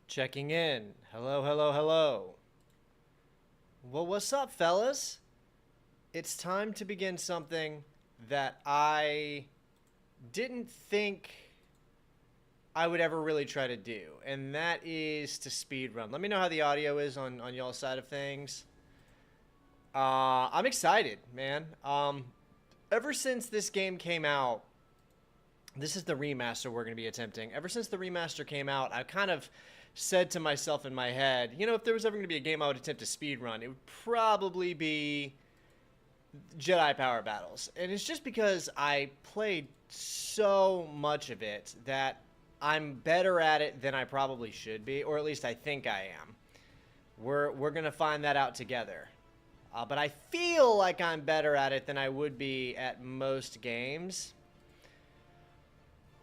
Checking in. Hello, hello, hello. Well, what's up, fellas? It's time to begin something that I didn't think I would ever really try to do, and that is to speedrun. Let me know how the audio is on y'all's side of things. I'm excited, man. Ever since this game came out, this is the remaster we're going to be attempting. Ever since the remaster came out, I kind of said to myself in my head, you know, if there was ever going to be a game I would attempt to speedrun, it would probably be Jedi Power Battles. And it's just because I played so much of it that I'm better at it than I probably should be, or at least I think I am. We're going to find that out together. But I feel like I'm better at it than I would be at most games.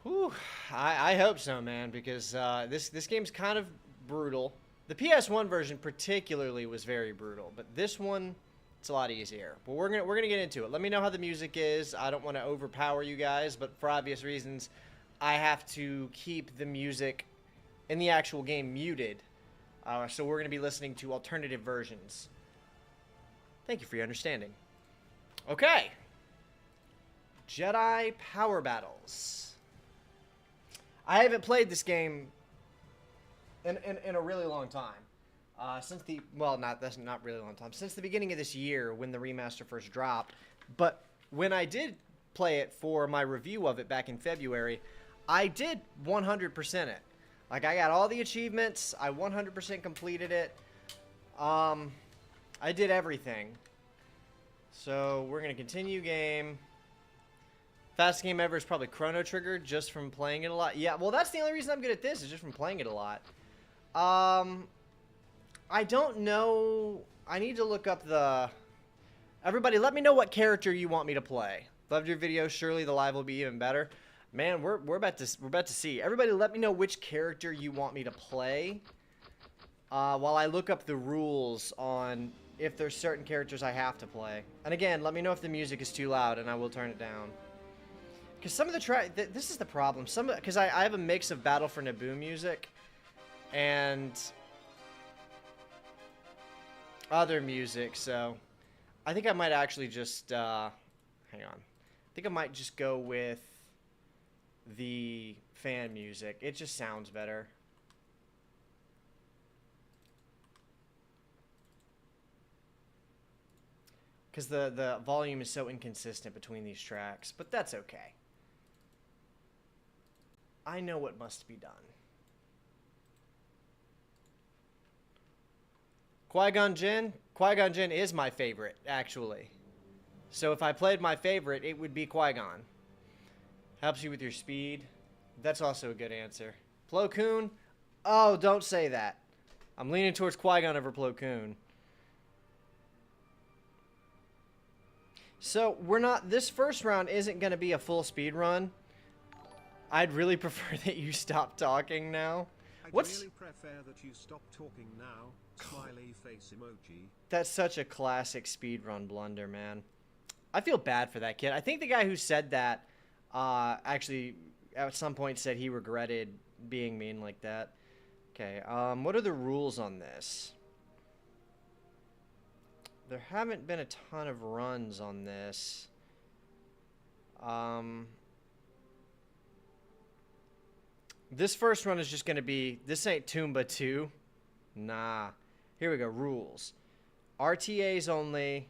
Whew, I hope so, man, because this game's kind of brutal. The PS1 version particularly was very brutal, but this one, it's a lot easier. But we're gonna get into it. Let me know how the music is. I don't want to overpower you guys, but for obvious reasons, I have to keep the music in the actual game muted. So we're gonna be listening to alternative versions. Thank you for your understanding. Okay. Jedi Power Battles. I haven't played this game in a really long time. That's not really long time. Since the beginning of this year when the remaster first dropped. But when I did play it for my review of it back in February, I did 100% it. Like, I got all the achievements. I 100% completed it. I did everything. So we're going to continue game. Fastest game ever is probably Chrono Trigger, just from playing it a lot. Yeah, well, that's the only reason I'm good at this, is just from playing it a lot. I don't know. I need to look up the... Everybody, let me know what character you want me to play. Loved your video. Surely the live will be even better. Man, we're about to see. Everybody, let me know which character you want me to play. While I look up the rules on if there's certain characters I have to play. And again, let me know if the music is too loud, and I will turn it down. Because some of the this is the problem. Because I have a mix of Battle for Naboo music and other music, so I think I might actually just hang on. I think I might just go with the fan music. It just sounds better. Because the volume is so inconsistent between these tracks, but that's okay. I know what must be done. Qui-Gon Jinn? Qui-Gon Jinn is my favorite, actually. So if I played my favorite, it would be Qui-Gon. Helps you with your speed. That's also a good answer. Plo Koon? Oh, don't say that. I'm leaning towards Qui-Gon over Plo Koon. So this first round isn't going to be a full speed run. I'd really prefer that you stop talking now. I'd really prefer that you stop talking now. Smiley face emoji. That's such a classic speedrun blunder, man. I feel bad for that kid. I think the guy who said that actually at some point said he regretted being mean like that. Okay, what are the rules on this? There haven't been a ton of runs on this. This first run is just going to be... This ain't Toomba 2. Nah. Here we go. Rules. RTAs only.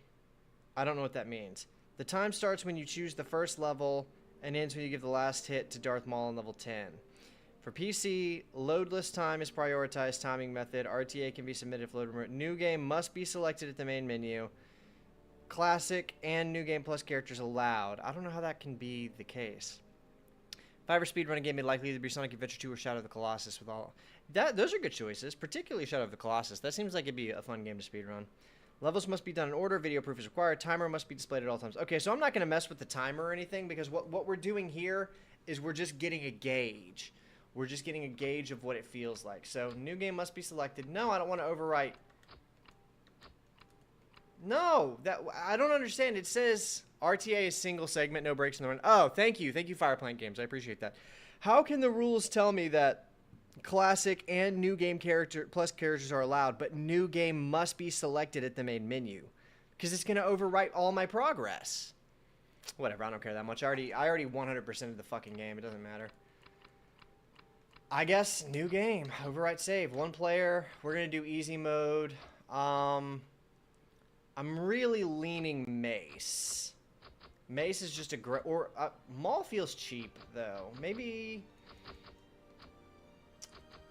I don't know what that means. The time starts when you choose the first level and ends when you give the last hit to Darth Maul on level 10. For PC, loadless time is prioritized timing method. RTA can be submitted if load remote. New game must be selected at the main menu. Classic and new game plus characters allowed. I don't know how that can be the case. If I ever speedrun a game, it'd likely either be Sonic Adventure 2 or Shadow of the Colossus with all... Those are good choices, particularly Shadow of the Colossus. That seems like it'd be a fun game to speedrun. Levels must be done in order. Video proof is required. Timer must be displayed at all times. Okay, so I'm not going to mess with the timer or anything because what we're doing here is we're just getting a gauge. We're just getting a gauge of what it feels like. So, new game must be selected. No, I don't want to overwrite. No, I don't understand. It says RTA is single segment, no breaks in the run. Oh, thank you. Thank you, Fireplank Games. I appreciate that. How can the rules tell me that Classic and new game character plus characters are allowed, but new game must be selected at the main menu because it's going to overwrite all my progress. Whatever, I don't care that much. I already 100% of the fucking game. It doesn't matter. I guess new game, overwrite save, 1 player. We're going to do easy mode. I'm really leaning Mace. Mace is just a great, or Maul feels cheap though. Maybe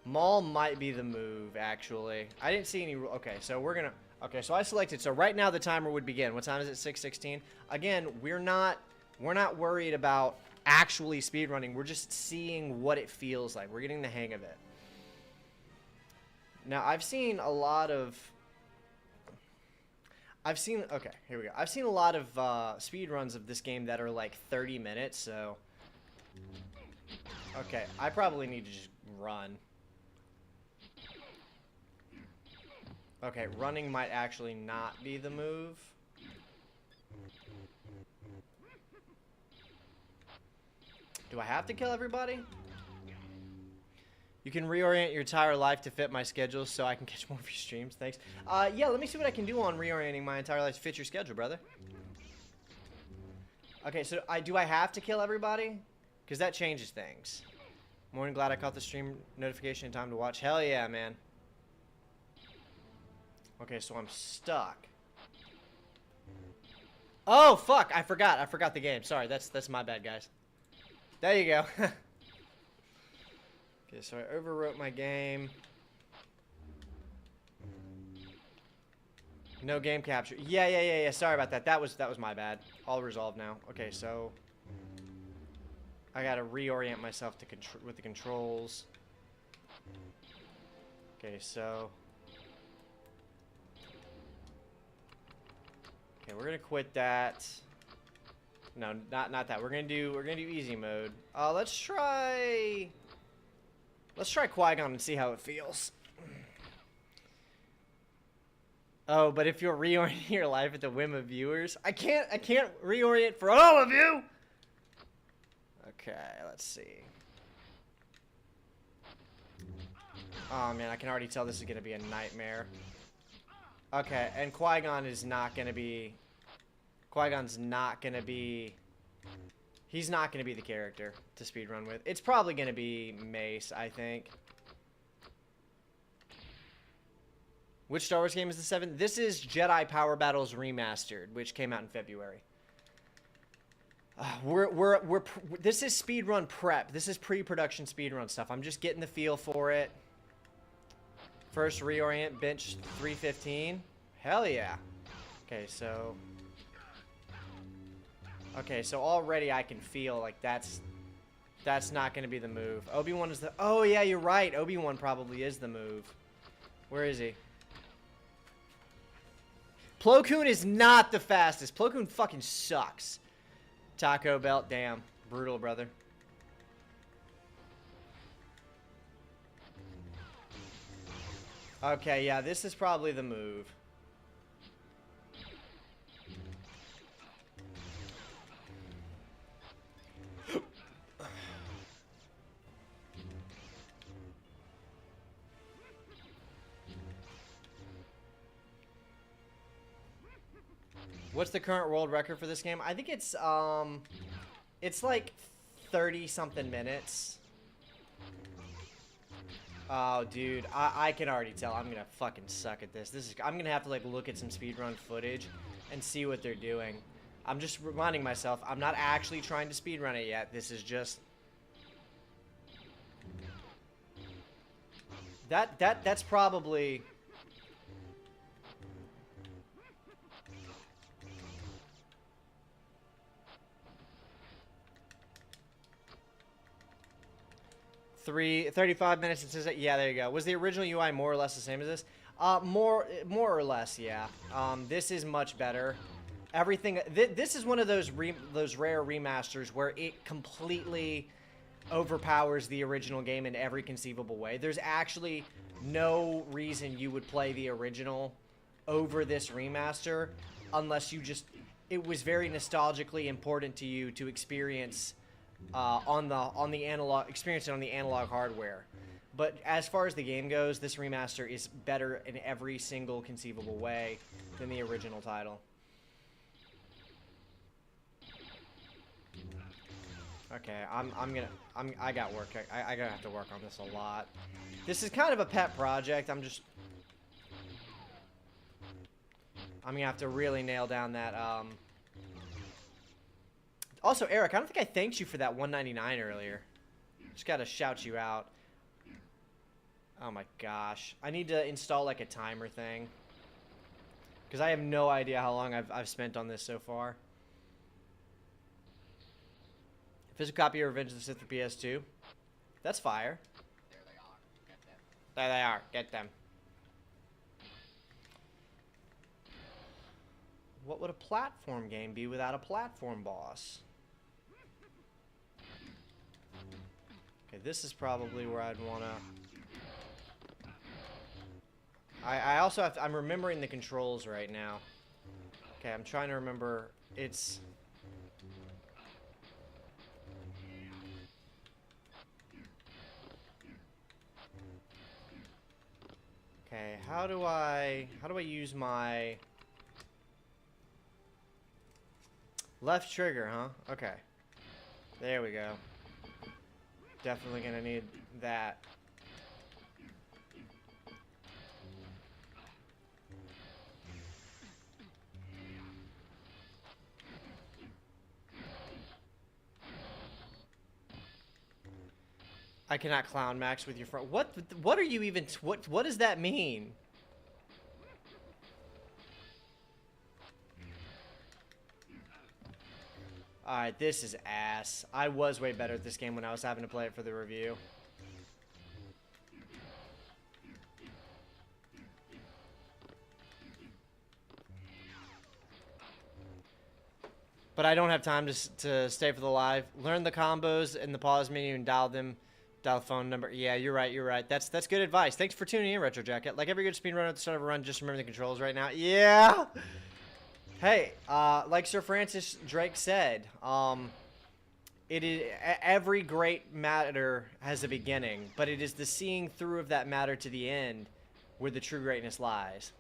Maul might be the move, actually. I didn't see any... Okay, so we're gonna... Okay, so I selected... So right now the timer would begin. What time is it? 6:16. Again, we're not worried about actually speedrunning. We're just seeing what it feels like. We're getting the hang of it. Now, I've seen a lot of... Okay, here we go. I've seen a lot of speedruns of this game that are like 30 minutes, so... Okay, I probably need to just run. Okay, running might actually not be the move. Do I have to kill everybody? You can reorient your entire life to fit my schedule so I can catch more of your streams. Thanks. Yeah, let me see what I can do on reorienting my entire life to fit your schedule, brother. Okay, so do I have to kill everybody? Because that changes things. Morning, glad I caught the stream notification in time to watch. Hell yeah, man. Okay, so I'm stuck. Oh, fuck. I forgot the game. Sorry, that's my bad, guys. There you go. Okay, so I overwrote my game. No game capture. Yeah. Sorry about that. That was my bad. All resolved now. Okay, so I gotta reorient myself to with the controls. Okay, so okay, we're gonna quit that. No, not that. We're gonna do easy mode. Let's try Qui-Gon and see how it feels. Oh, but if you'll reorient your life at the whim of viewers, I can't reorient for all of you. Okay, let's see. Oh man, I can already tell this is gonna be a nightmare. Okay, and Qui-Gon is not gonna be. Qui-Gon's not gonna be. He's not gonna be the character to speedrun with. It's probably gonna be Mace, I think. Which Star Wars game is the 7th? This is Jedi Power Battles Remastered, which came out in February. This is speedrun prep. This is pre-production speedrun stuff. I'm just getting the feel for it. First reorient, bench 315. Hell yeah. Okay, so already I can feel like that's not gonna be the move. Obi-Wan is the. Oh yeah, you're right. Obi-Wan probably is the move. Where is he? Plo Koon is not the fastest. Plo Koon fucking sucks. Taco Belt, damn. Brutal, brother. Okay, yeah, this is probably the move. What's the current world record for this game? I think it's like 30-something minutes. Oh, dude, I can already tell I'm gonna fucking suck at this. I'm gonna have to like look at some speedrun footage and see what they're doing. I'm just reminding myself I'm not actually trying to speedrun it yet. This is just that's probably. Three 35 minutes. It says that. Yeah, there you go. Was the original UI more or less the same as this? More or less, yeah. This is much better. Everything. This is one of those rare remasters where it completely overpowers the original game in every conceivable way. There's actually no reason you would play the original over this remaster unless you just. It was very nostalgically important to you to experience on the analog, experience it on the analog hardware. But as far as the game goes, this remaster is better in every single conceivable way than the original title. Okay, I got work. I gotta have to work on this a lot. This is kind of a pet project. I'm gonna have to really nail down that. Also, Eric, I don't think I thanked you for that $1.99 earlier. Just gotta shout you out. Oh my gosh, I need to install like a timer thing because I have no idea how long I've spent on this so far. Physical copy of Revenge of the Sith for PS2. That's fire. There they are. Get them. There they are. Get them. What would a platform game be without a platform boss? Okay, this is probably where I'd want to... I also have to... I'm remembering the controls right now. Okay, I'm trying to remember... It's... Okay, how do I use my left trigger, huh? Okay. There we go. Definitely gonna need that. I cannot clown max with your friend. What are you even... What does that mean? Alright, this is ass. I was way better at this game when I was having to play it for the review. But I don't have time to stay for the live. Learn the combos in the pause menu and dial them. Dial phone number. Yeah, you're right. You're right. That's good advice. Thanks for tuning in, Retro Jacket. Like every good speedrunner at the start of a run, just remember the controls right now. Yeah. Hey, like Sir Francis Drake said, it is every great matter has a beginning, but it is the seeing through of that matter to the end where the true greatness lies.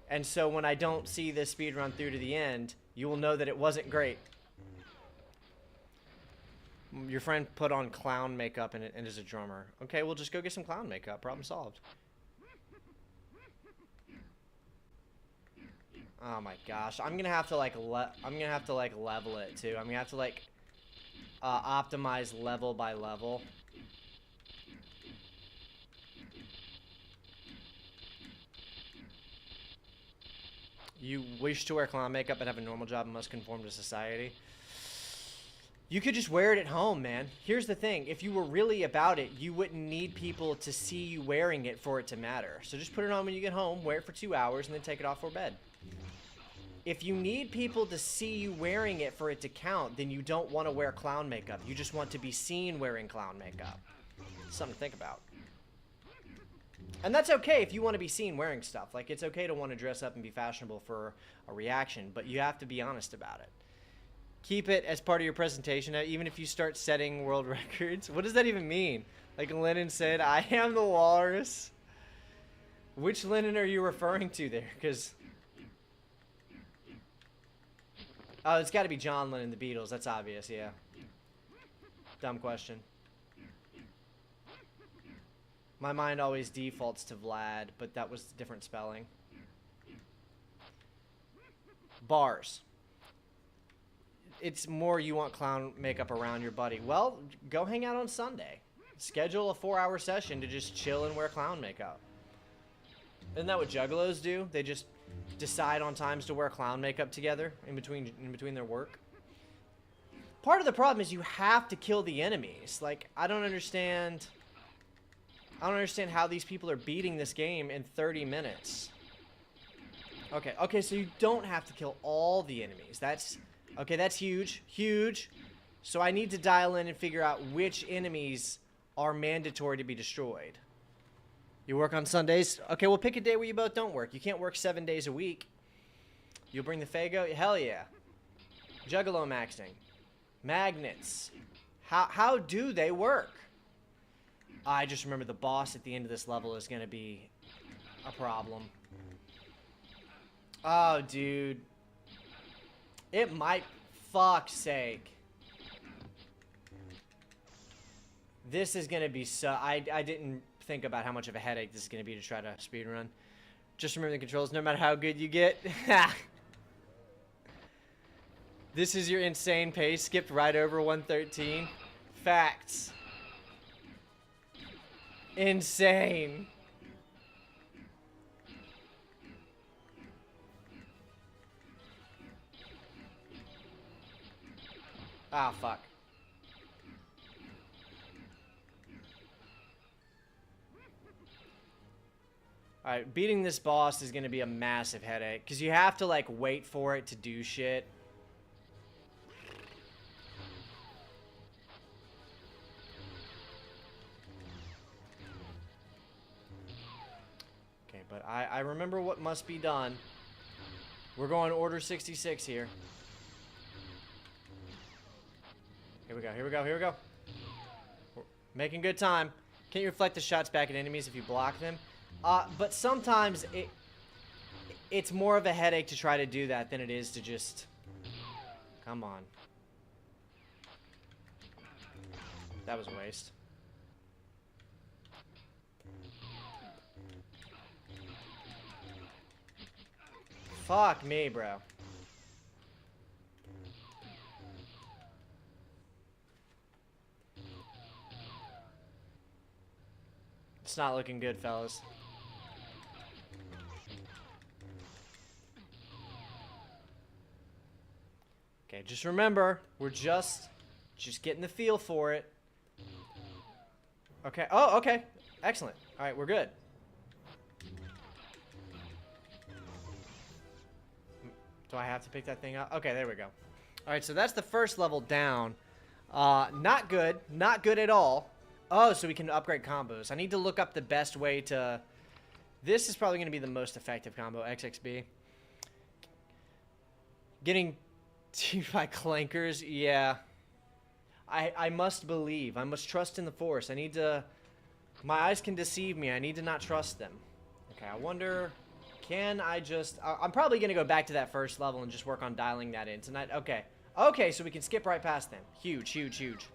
And so when I don't see this speedrun through to the end, you will know that it wasn't great. Your friend put on clown makeup and is a drummer. Okay, we'll just go get some clown makeup. Problem solved. Oh my gosh, I'm gonna have to like level it too. I'm gonna have to like optimize level by level. You wish to wear clown makeup and have a normal job and must conform to society. You could just wear it at home, man. Here's the thing. If you were really about it, you wouldn't need people to see you wearing it for it to matter. So just put it on when you get home, wear it for 2 hours, and then take it off for bed. If you need people to see you wearing it for it to count, then you don't want to wear clown makeup. You just want to be seen wearing clown makeup. Something to think about. And that's okay if you want to be seen wearing stuff. Like, it's okay to want to dress up and be fashionable for a reaction, but you have to be honest about it. Keep it as part of your presentation, even if you start setting world records. What does that even mean? Like Lennon said, I am the walrus. Which Lennon are you referring to there? Because... oh, it's got to be John Lennon, the Beatles. That's obvious, yeah. Dumb question. My mind always defaults to Vlad, but that was different spelling. Bars. It's more you want clown makeup around your buddy. Well, go hang out on Sunday. Schedule a 4-hour session to just chill and wear clown makeup. Isn't that what juggalos do? They just decide on times to wear clown makeup together in between their work. Part of the problem is you have to kill the enemies. Like, I don't understand how these people are beating this game in 30 minutes. Okay, so you don't have to kill all the enemies. That's huge, huge. So I need to dial in and figure out which enemies are mandatory to be destroyed. You work on Sundays? Okay, well, pick a day where you both don't work. You can't work 7 days a week. You'll bring the Fago? Hell yeah. Juggalo maxing. Magnets. How do they work? I just remember the boss at the end of this level is going to be a problem. Oh, dude. It might... Fuck's sake. This is going to be so... I didn't think about how much of a headache this is going to be to try to speedrun. Just remember the controls, no matter how good you get. This is your insane pace. Skipped right over 113. Facts. Insane. Ah, fuck. Alright, beating this boss is going to be a massive headache. Because you have to, like, wait for it to do shit. Okay, but I remember what must be done. We're going order 66 here. Here we go, here we go, here we go. We're making good time. Can't you reflect the shots back at enemies if you block them? But sometimes it's more of a headache to try to do that than it is to just... Come on. That was a waste. Fuck me, bro. It's not looking good, fellas. Okay, just remember, we're just getting the feel for it. Okay. Oh, okay. Excellent. All right, we're good. Do I have to pick that thing up? Okay, there we go. All right, so that's the first level down. Not good. Not good at all. Oh, so we can upgrade combos. I need to look up the best way to... This is probably going to be the most effective combo, XXB. Getting teamed by clankers, yeah. I must believe. I must trust in the Force. I need to... My eyes can deceive me. I need to not trust them. Okay, I wonder... Can I just... I'm probably going to go back to that first level and just work on dialing that in tonight. Okay. Okay, so we can skip right past them. Huge, huge, huge.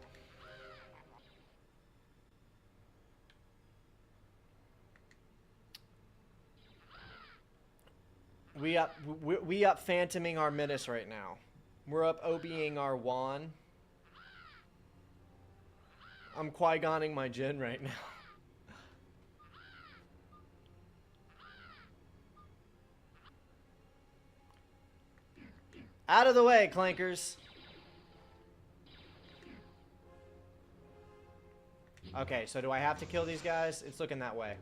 We up phantoming our Midas right now. We're up OBing our Juan. I'm Qui-Goning my Jin right now. Out of the way, clankers. Okay, so do I have to kill these guys? It's looking that way.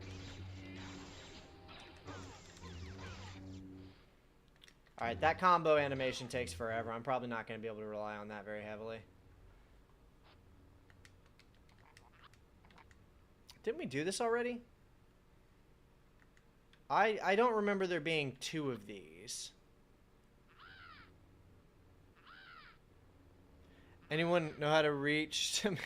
Alright, that combo animation takes forever. I'm probably not going to be able to rely on that very heavily. Didn't we do this already? I don't remember there being 2 of these. Anyone know how to reach to me?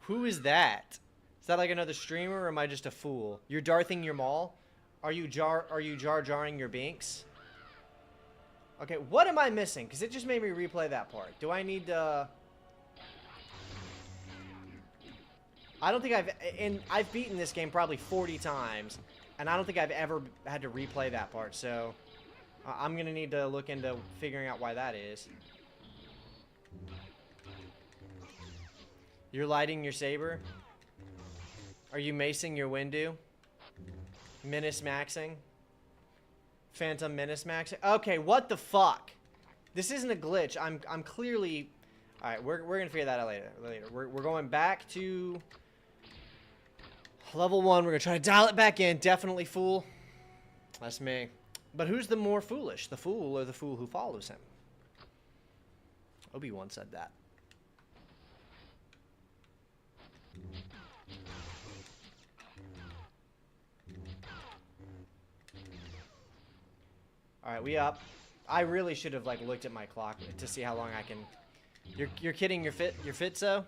Who is that? Is that like another streamer or am I just a fool? You're Darthing your Maul? Are you jar-jarring your Binks? Okay, what am I missing? Because it just made me replay that part. Do I need to... I don't think I've beaten this game probably 40 times, and I don't think I've ever had to replay that part, so I'm going to need to look into figuring out why that is. You're lighting your saber? Are you macing your Windu? Menace maxing? Phantom menace maxing? Okay, what the fuck? This isn't a glitch. I'm clearly... Alright, we're gonna figure that out later. We're going back to... Level 1. We're gonna try to dial it back in. Definitely fool. That's me. But who's the more foolish? The fool or the fool who follows him? Obi-Wan said that. Alright, we up. I really should have, like, looked at my clock to see how long I can You're kidding your Fitzo?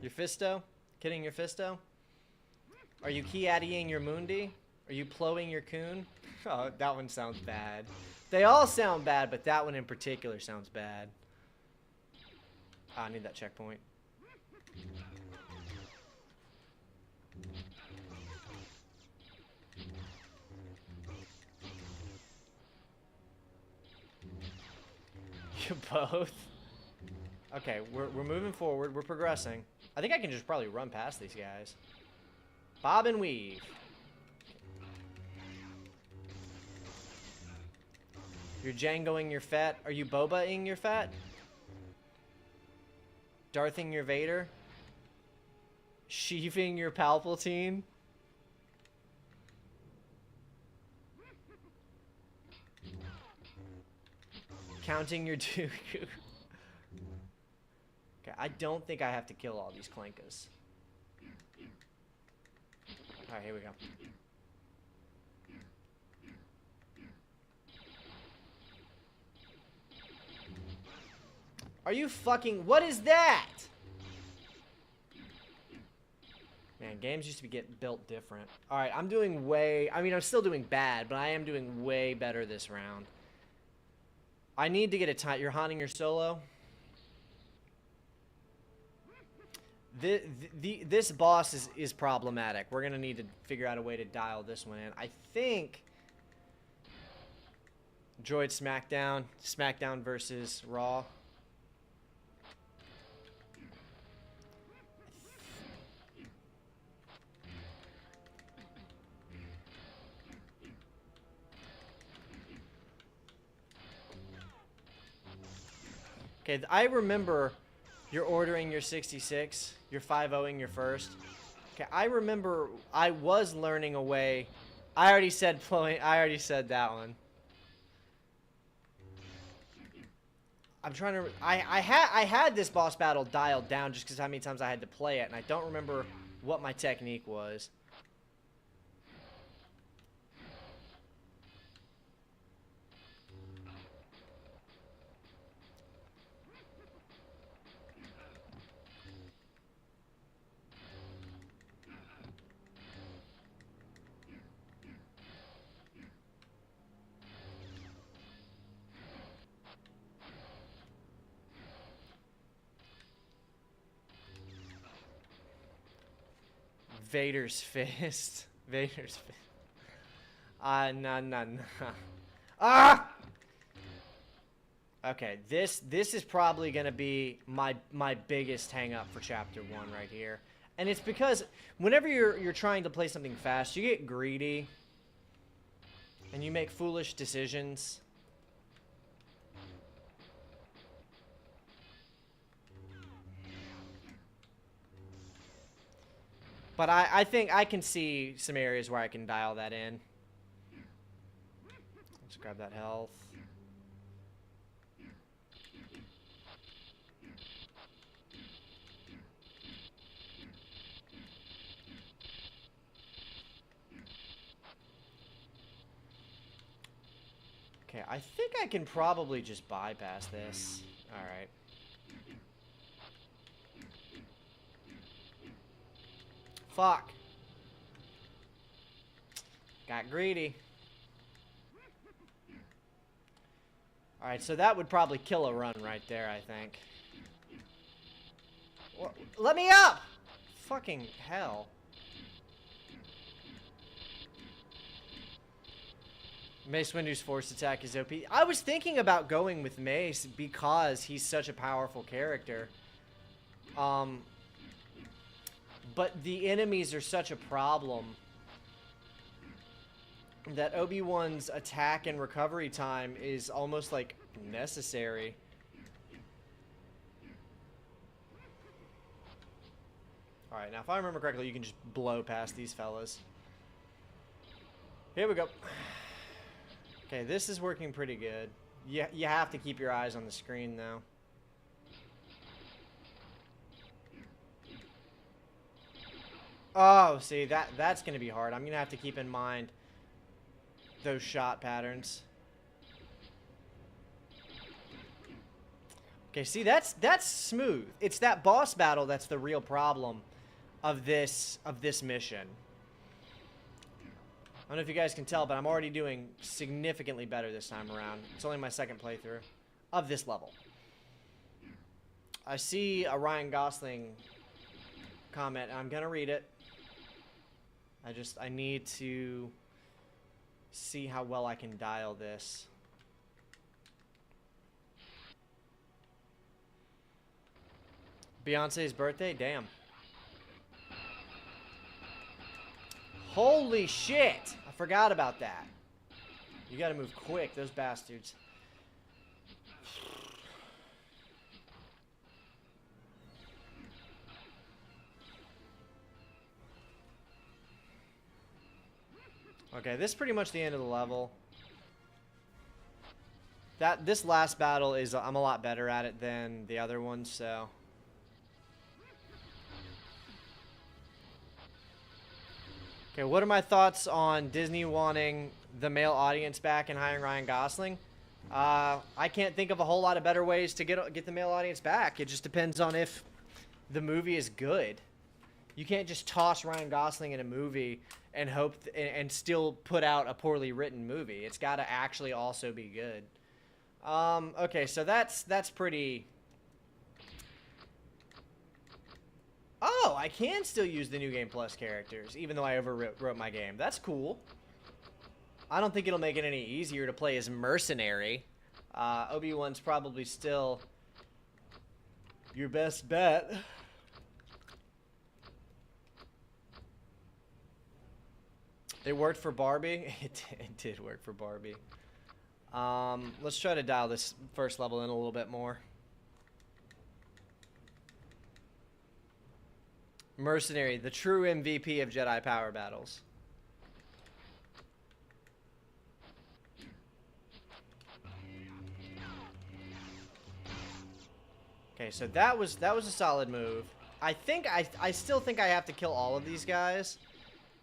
Your Fisto? Kidding your Fisto? Are you key-addying your Mundi? Are you plowing your coon? Oh, that one sounds bad. They all sound bad, but that one in particular sounds bad. I need that checkpoint. You both? Okay, we're moving forward. We're progressing. I think I can just probably run past these guys. Bob and weave. You're Djangoing your Fett. Are you Boba-ing your Fett? Darthing your Vader? Sheeving your Palpatine? Counting your Dooku? Okay, I don't think I have to kill all these Clankas. Alright, here we go. Are you fucking... What is that? Man, games used to get built different. Alright, I'm doing way... I mean, I'm still doing bad, but I am doing way better this round. I need to get a time... You're haunting your solo? This boss is problematic. We're going to need to figure out a way to dial this one in. I think... Droid Smackdown. Smackdown versus Raw. Okay, I remember you're ordering your 66. You're 5-0ing your first. Okay, I remember I was learning a way. I already said flowing. I already said that one. I'm trying to. I had this boss battle dialed down just because how many times I had to play it, and I don't remember what my technique was. Vader's fist. Vader's fist. No. Ah! Okay, this is probably gonna be my biggest hang up for chapter 1 right here. And it's because whenever you're trying to play something fast, you get greedy. And you make foolish decisions. But I think I can see some areas where I can dial that in. Let's grab that health. Okay, I think I can probably just bypass this. All right. Fuck. Got greedy. Alright, so that would probably kill a run right there, I think. Let me up! Fucking hell. Mace Windu's force attack is OP. I was thinking about going with Mace because he's such a powerful character. But the enemies are such a problem that Obi-Wan's attack and recovery time is almost like necessary. Alright, now if I remember correctly, you can just blow past these fellas. Here we go. Okay, this is working pretty good. You have to keep your eyes on the screen, though. Oh, see, that's going to be hard. I'm going to have to keep in mind those shot patterns. Okay, see, that's smooth. It's that boss battle that's the real problem of this mission. I don't know if you guys can tell, but I'm already doing significantly better this time around. It's only my second playthrough of this level. I see a Ryan Gosling comment, and I'm gonna read it. I need to see how well I can dial this. Beyonce's birthday? Damn. Holy shit! I forgot about that. You gotta move quick, those bastards. Okay, this is pretty much the end of the level. This last battle is, I'm a lot better at it than the other ones, so. Okay, what are my thoughts on Disney wanting the male audience back and hiring Ryan Gosling? I can't think of a whole lot of better ways to get the male audience back. It just depends on if the movie is good. You can't just toss Ryan Gosling in a movie and hope and still put out a poorly written movie. It's got to actually also be good. Okay, so that's pretty. Oh, I can still use the New Game Plus characters, even though I overwrote my game. That's cool. I don't think it'll make it any easier to play as Mercenary. Obi-Wan's probably still your best bet. It worked for Barbie. It did work for Barbie. Let's try to dial this first level in a little bit more. Mercenary, the true MVP of Jedi power battles. Okay, so that was a solid move. I still think I have to kill all of these guys.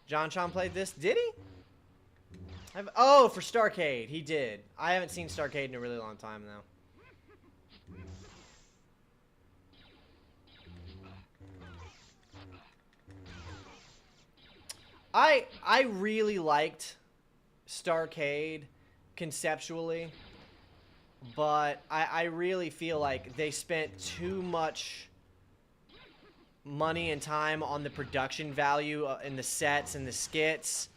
John played this. Did he? Oh, for Starcade. He did. I haven't seen Starcade in a really long time, though. I really liked Starcade conceptually, but I really feel like they spent too much money and time on the production value and the sets and the skits,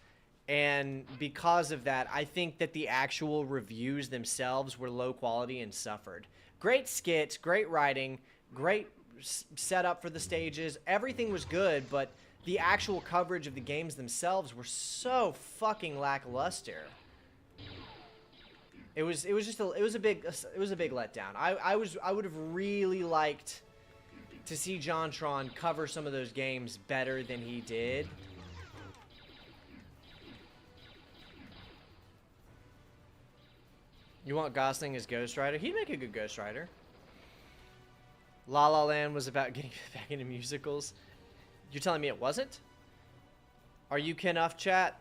and because of that, I think that the actual reviews themselves were low quality and suffered. Great skits, great writing, great setup for the stages, everything was good, but the actual coverage of the games themselves were so fucking lackluster. It was a big letdown. I would have really liked to see JonTron cover some of those games better than he did. You want Gosling as Ghost Rider? He'd make a good Ghost Rider. La La Land was about getting back into musicals. You're telling me it wasn't? Are you Kenough, chat?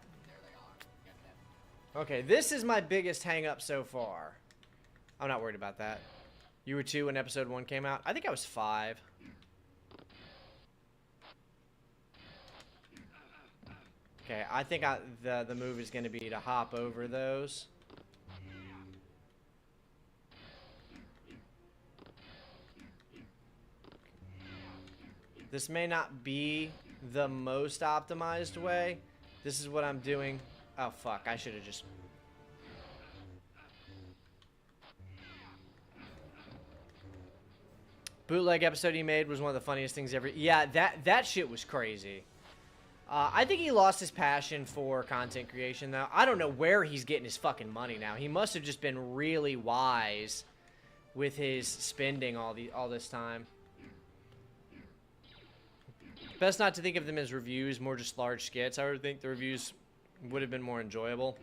Okay, this is my biggest hang-up so far. I'm not worried about that. You were 2 when episode 1 came out? I think I was 5. Okay, I think the move is going to be to hop over those. This may not be the most optimized way. This is what I'm doing. Oh, fuck. I should have just... Bootleg episode he made was one of the funniest things ever. Yeah, that shit was crazy. I think he lost his passion for content creation, though. I don't know where he's getting his fucking money now. He must have just been really wise with his spending all this time. Best not to think of them as reviews, more just large skits. I would think the reviews would have been more enjoyable.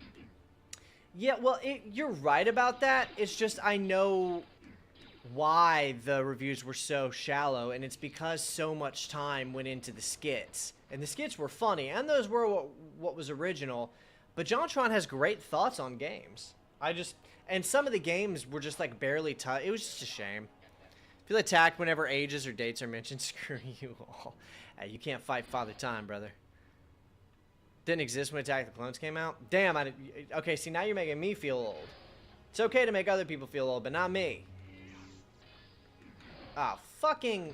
Yeah, well, you're right about that. It's just I know why the reviews were so shallow, and it's because so much time went into the skits. And the skits were funny, and those were what was original. But JonTron has great thoughts on games. And some of the games were just like barely touched. It was just a shame. Feel attacked whenever ages or dates are mentioned. Screw you all. Hey, you can't fight Father Time, brother. Didn't exist when Attack of the Clones came out? Damn, I didn't... Okay, see, now you're making me feel old. It's okay to make other people feel old, but not me. Ah, fucking...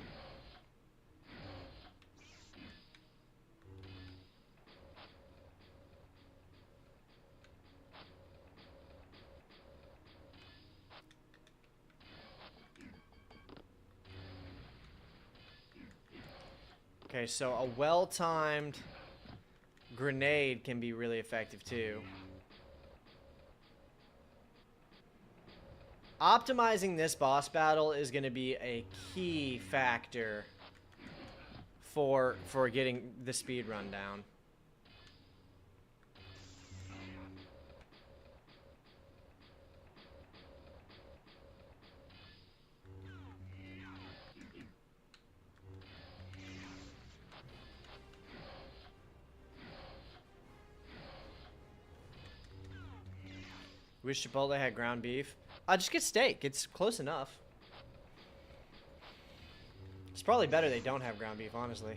Okay, so a well-timed grenade can be really effective too. Optimizing this boss battle is going to be a key factor for getting the speed run down. Wish Chipotle had ground beef. Just get steak. It's close enough. It's probably better they don't have ground beef, honestly.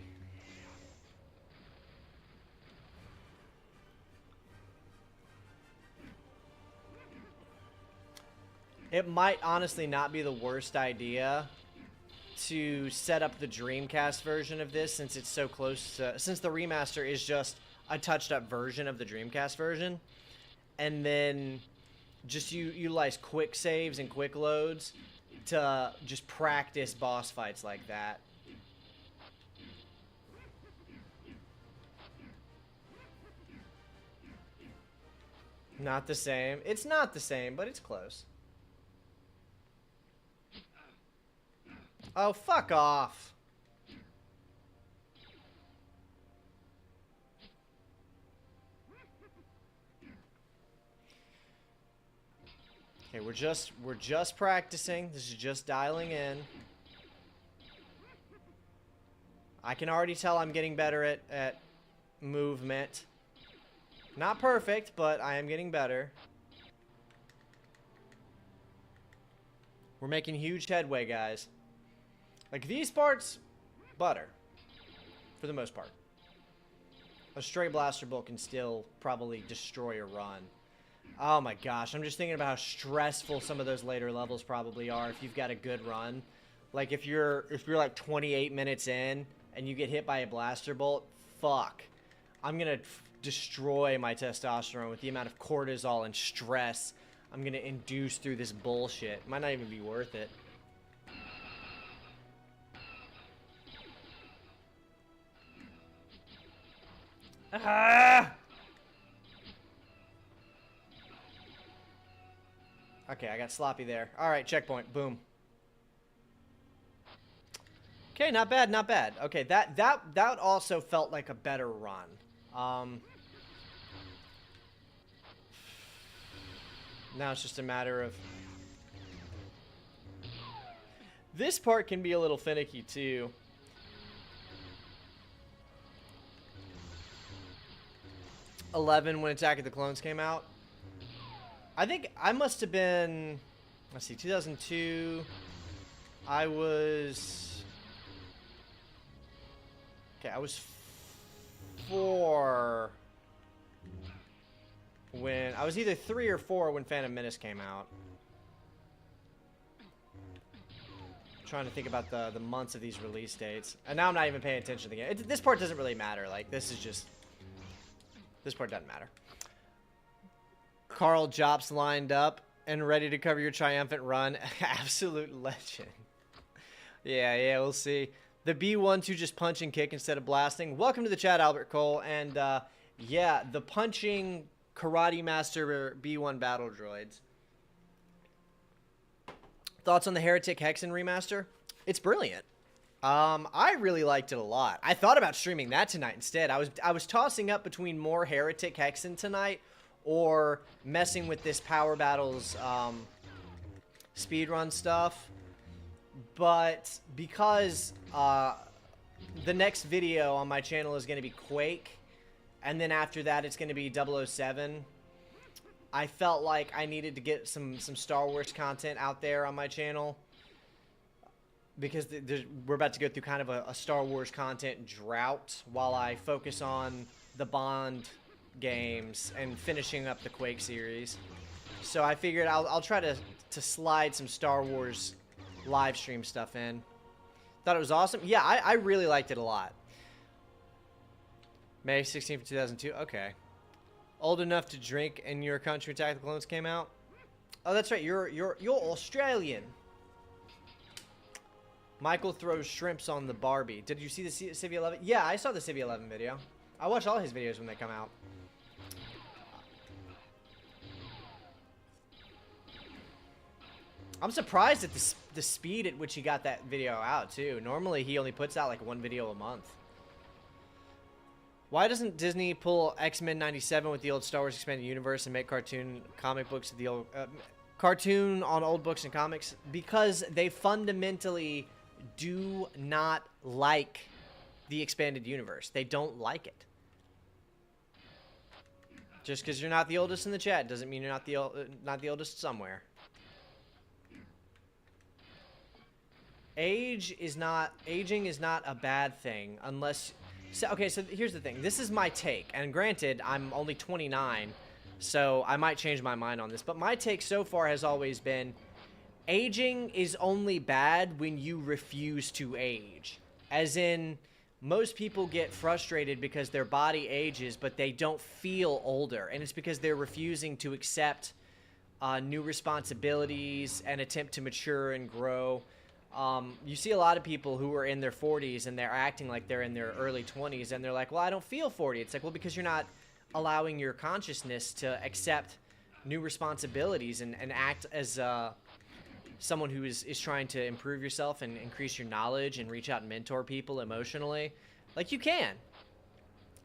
It might honestly not be the worst idea to set up the Dreamcast version of this, since it's so close to... Since the remaster is just a touched-up version of the Dreamcast version. And then... just utilize quick saves and quick loads to just practice boss fights like that. Not the same. It's not the same, but it's close. Oh, fuck off. Okay, we're just practicing. This is just dialing in. I can already tell I'm getting better at movement. Not perfect, but I am getting better. We're making huge headway, guys. Like, these parts, butter. For the most part. A stray blaster bolt can still probably destroy a run. Oh my gosh, I'm just thinking about how stressful some of those later levels probably are if you've got a good run. Like, if you're like 28 minutes in and you get hit by a blaster bolt, fuck. I'm gonna destroy my testosterone with the amount of cortisol and stress I'm gonna induce through this bullshit. Might not even be worth it. Ah! Okay, I got sloppy there. Alright, checkpoint. Boom. Okay, not bad, not bad. Okay, that also felt like a better run. Now it's just a matter of... This part can be a little finicky, too. '11 when Attack of the Clones came out. I think I must have been... Let's see, 2002... I was... Okay, I was 4... when... I was either 3 or 4 when Phantom Menace came out. I'm trying to think about the months of these release dates. And now I'm not even paying attention to the game. This part doesn't really matter. Like, this is just... This part doesn't matter. Carl Jops lined up and ready to cover your triumphant run. Absolute legend. Yeah, we'll see. The B1s who just punch and kick instead of blasting. Welcome to the chat, Albert Cole. And, yeah, the punching Karate Master B1 battle droids. Thoughts on the Heretic Hexen remaster? It's brilliant. I really liked it a lot. I thought about streaming that tonight instead. I was tossing up between more Heretic Hexen tonight or messing with this Power Battles speedrun stuff. But because the next video on my channel is going to be Quake, and then after that it's going to be 007, I felt like I needed to get some Star Wars content out there on my channel. because we're about to go through kind of a Star Wars content drought while I focus on the Bond games and finishing up the Quake series. So I figured I'll try to slide some Star Wars live stream stuff in. Thought it was awesome. Yeah, I really liked it a lot. May 16th, 2002. Okay. Old enough to drink in your country Attack of the Clones came out? Oh, that's right. You're Australian. Michael throws shrimps on the Barbie. Did you see the Civ 11? Yeah, I saw the Civ 11 video. I watch all his videos when they come out. I'm surprised at the speed at which he got that video out, too. Normally, he only puts out like one video a month. Why doesn't Disney pull X-Men 97 with the old Star Wars Expanded Universe and make cartoon comic books of the old... cartoon on old books and comics? Because they fundamentally do not like the Expanded Universe. They don't like it. Just because you're not the oldest in the chat doesn't mean you're not the oldest somewhere. Aging is not a bad thing unless... So, okay, so here's the thing. This is my take. And granted, I'm only 29, so I might change my mind on this. But my take so far has always been, aging is only bad when you refuse to age. As in, most people get frustrated because their body ages, but they don't feel older. And it's because they're refusing to accept new responsibilities and attempt to mature and grow. You see a lot of people who are in their 40s and they're acting like they're in their early 20s, and they're like, well, I don't feel 40. It's like, well, because you're not allowing your consciousness to accept new responsibilities and act as someone who is trying to improve yourself and increase your knowledge and reach out and mentor people emotionally. Like, you can.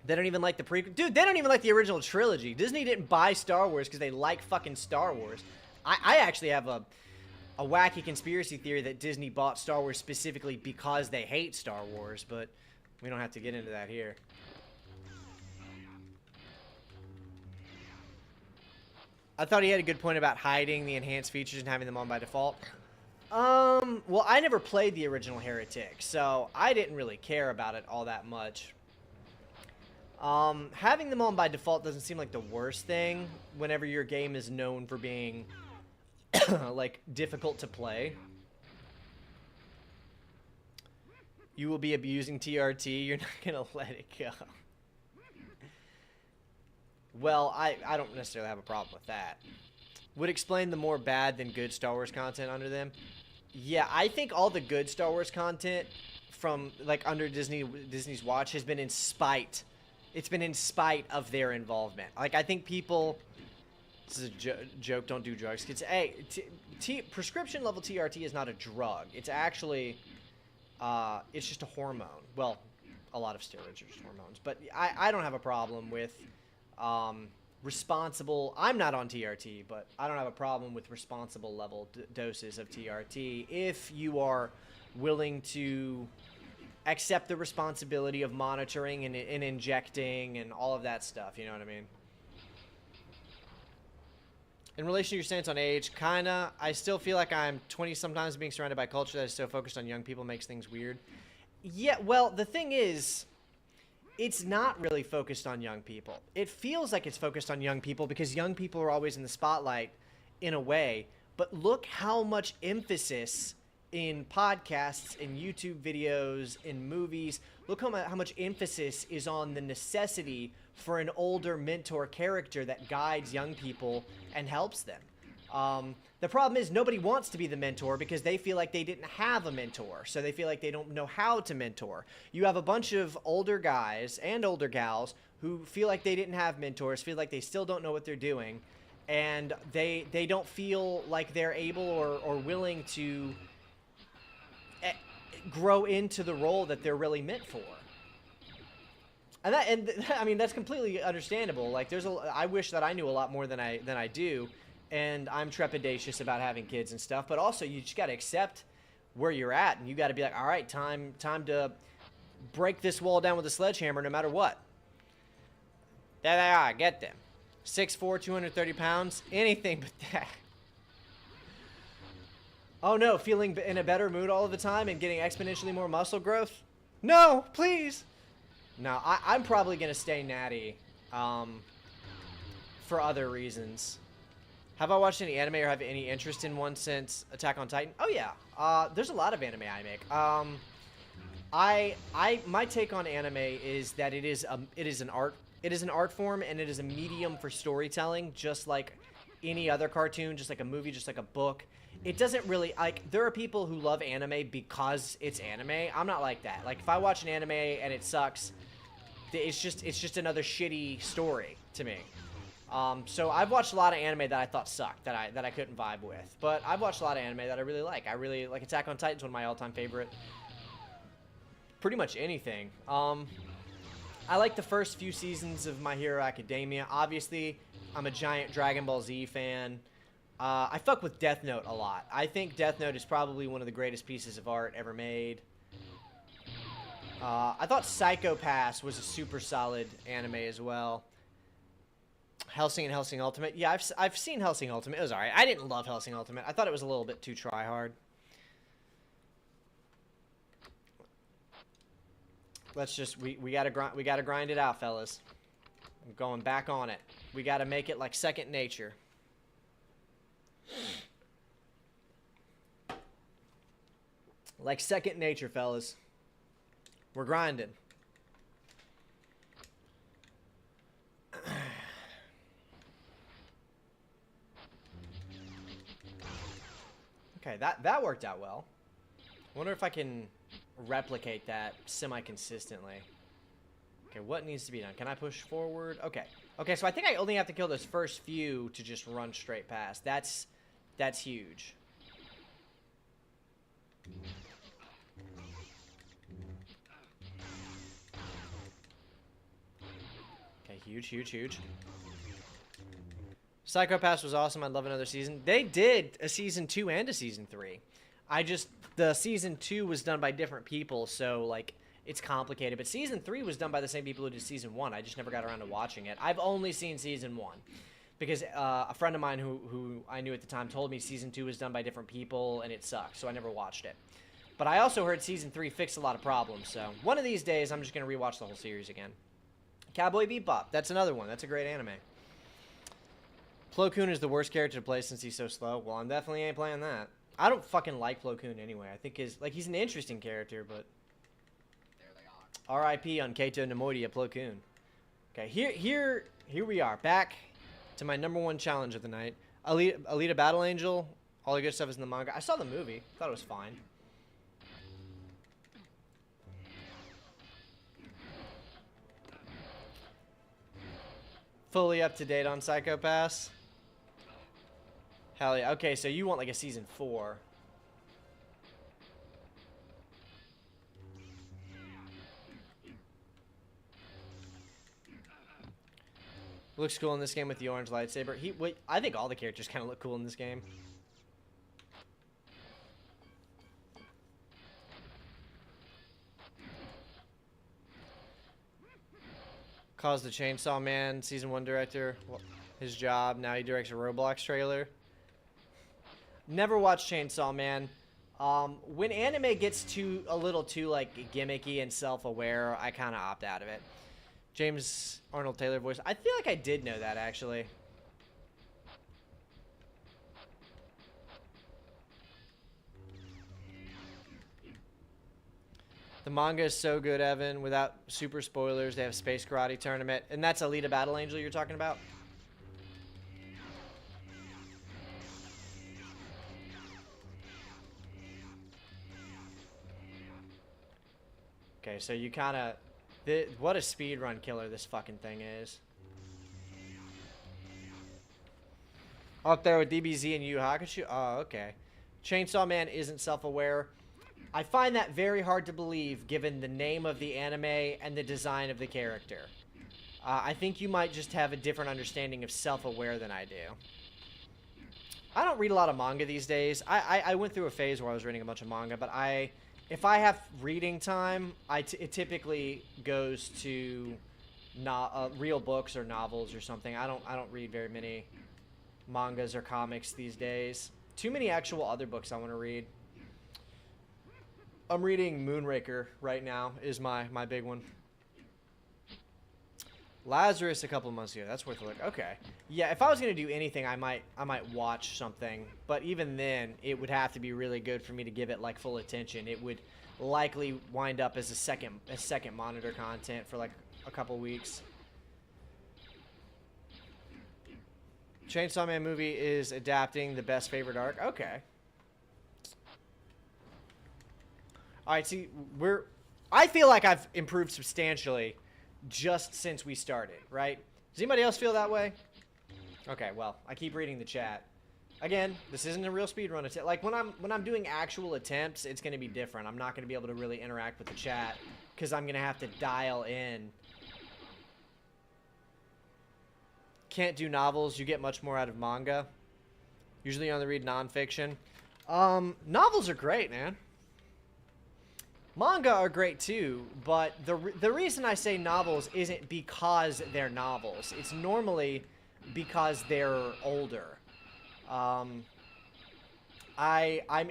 They don't even like the prequel. Dude, they don't even like the original trilogy. Disney didn't buy Star Wars because they like fucking Star Wars. I actually have a wacky conspiracy theory that Disney bought Star Wars specifically because they hate Star Wars, but we don't have to get into that here. I thought he had a good point about hiding the enhanced features and having them on by default. Well, I never played the original Heretic, so I didn't really care about it all that much. Having them on by default doesn't seem like the worst thing whenever your game is known for being like difficult to play. You will be abusing TRT. You're not gonna let it go. Well, I don't necessarily have a problem with that. Would explain the more bad than good Star Wars content under them. Yeah, I think all the good Star Wars content from like under Disney's watch has been in spite. It's been in spite of their involvement. Like, I think people... This is a joke. Don't do drugs. It's prescription level TRT is not a drug. It's actually, it's just a hormone. Well, a lot of steroids are just hormones. But I don't have a problem with responsible. I'm not on TRT, but I don't have a problem with responsible level doses of TRT if you are willing to accept the responsibility of monitoring and injecting and all of that stuff. You know what I mean? In relation to your stance on age, kinda, I still feel like I'm 20 sometimes. Being surrounded by culture that is so focused on young people makes things weird. Yeah, well, the thing is, it's not really focused on young people. It feels like it's focused on young people because young people are always in the spotlight in a way. But look how much emphasis in podcasts, in YouTube videos, in movies, look how much emphasis is on the necessity for an older mentor character that guides young people and helps them. The problem is nobody wants to be the mentor because they feel like they didn't have a mentor, so they feel like they don't know how to mentor. You have a bunch of older guys and older gals who feel like they didn't have mentors, feel like they still don't know what they're doing, and they don't feel like they're able or willing to grow into the role that they're really meant for. And I mean, that's completely understandable. Like, I wish that I knew a lot more than I do, and I'm trepidatious about having kids and stuff. But also, you just got to accept where you're at, and you got to be like, all right, time to break this wall down with a sledgehammer, no matter what. There they are. Get them. 6'4", 230 pounds. Anything but that. Oh no, feeling in a better mood all of the time and getting exponentially more muscle growth? No, please. No, I'm probably gonna stay natty, for other reasons. Have I watched any anime or have any interest in one since Attack on Titan? Oh yeah, there's a lot of anime I make. My take on anime is that it is an art form, and it is a medium for storytelling, just like any other cartoon, just like a movie, just like a book. It doesn't really, like, there are people who love anime because it's anime. I'm not like that. Like, if I watch an anime and it sucks, it's just another shitty story to me. So I've watched a lot of anime that I thought sucked, that I couldn't vibe with. But I've watched a lot of anime that I really like. I really like Attack on Titan's one of my all-time favorite. Pretty much anything. I like the first few seasons of My Hero Academia. Obviously, I'm a giant Dragon Ball Z fan. I fuck with Death Note a lot. I think Death Note is probably one of the greatest pieces of art ever made. I thought Psycho Pass was a super solid anime as well. Hellsing and Hellsing Ultimate. Yeah, I've seen Hellsing Ultimate. It was alright. I didn't love Hellsing Ultimate. I thought it was a little bit too try-hard. Let's just we gotta grind it out, fellas. I'm going back on it. We gotta make it like second nature. Like second nature, fellas. We're grinding. Okay, that worked out well. I wonder if I can replicate that semi-consistently. Okay, what needs to be done? Can I push forward? Okay. Okay, so I think I only have to kill those first few to just run straight past. That's huge. Okay, huge, huge, huge. Psycho Pass was awesome. I'd love another season. They did a season 2 and a season 3. The season 2 was done by different people, so, like, it's complicated. But season 3 was done by the same people who did season 1. I just never got around to watching it. I've only seen season 1. Because a friend of mine who I knew at the time told me season 2 was done by different people, and it sucked, so I never watched it. But I also heard season 3 fixed a lot of problems, so one of these days I'm just going to rewatch the whole series again. Cowboy Bebop. That's another one. That's a great anime. Plo Koon is the worst character to play since he's so slow. Well, I definitely ain't playing that. I don't fucking like Plo Koon anyway. I think he's an interesting character, but There they are. R.I.P. on Keito Nomoriya Plo Koon. Okay, here we are, back to my #1 challenge of the night. Alita Battle Angel. All the good stuff is in the manga. I saw the movie. Thought it was fine. Fully up to date on Psycho Pass. Hell yeah. Okay, so you want like a season 4. Looks cool in this game with the orange lightsaber. I think all the characters kind of look cool in this game. Calls the Chainsaw Man, season 1 director. His job, now he directs a Roblox trailer. Never watched Chainsaw Man. When anime gets a little too like gimmicky and self-aware, I kind of opt out of it. James Arnold Taylor voice. I feel like I did know that actually. The manga is so good, Evan. Without super spoilers, they have Space Karate Tournament, and that's Alita Battle Angel you're talking about. Okay, so you kind of... What a speedrun killer this fucking thing is. Up there with DBZ and Yu Yu Hakusho? Oh, okay. Chainsaw Man isn't self-aware. I find that very hard to believe given the name of the anime and the design of the character. I think you might just have a different understanding of self-aware than I do. I don't read a lot of manga these days. I went through a phase where I was reading a bunch of manga, but if I have reading time, it typically goes to real books or novels or something. I don't read very many mangas or comics these days. too many actual other books I want to read. I'm reading Moonraker right now. Is my big one. Lazarus a couple months ago. That's worth a look. Okay. Yeah, if I was gonna do anything, I might watch something. But even then, it would have to be really good for me to give it like full attention. It would likely wind up as a second monitor content for like a couple weeks. Chainsaw Man movie is adapting the best favorite arc. Okay. All right. See, I feel like I've improved substantially just since we started, right? Does anybody else feel that way? Okay, well, I keep reading the chat. Again, this isn't a real speedrun attempt. Like, when I'm doing actual attempts, it's going to be different. I'm not going to be able to really interact with the chat because I'm going to have to dial in. Can't do novels. You get much more out of manga. Usually you only read nonfiction. Novels are great, man. Manga are great too, but the reason I say novels isn't because they're novels. It's normally because they're older. I'm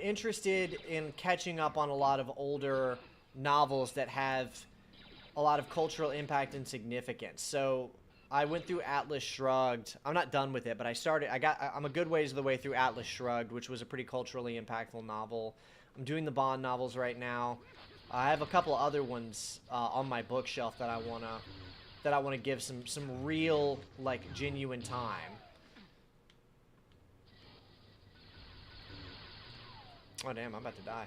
interested in catching up on a lot of older novels that have a lot of cultural impact and significance. So I went through Atlas Shrugged. I'm not done with it, but I'm a good ways of the way through Atlas Shrugged, which was a pretty culturally impactful novel. I'm doing the Bond novels right now. I have a couple of other ones on my bookshelf that I wanna give some real, like, genuine time. Oh damn, I'm about to die.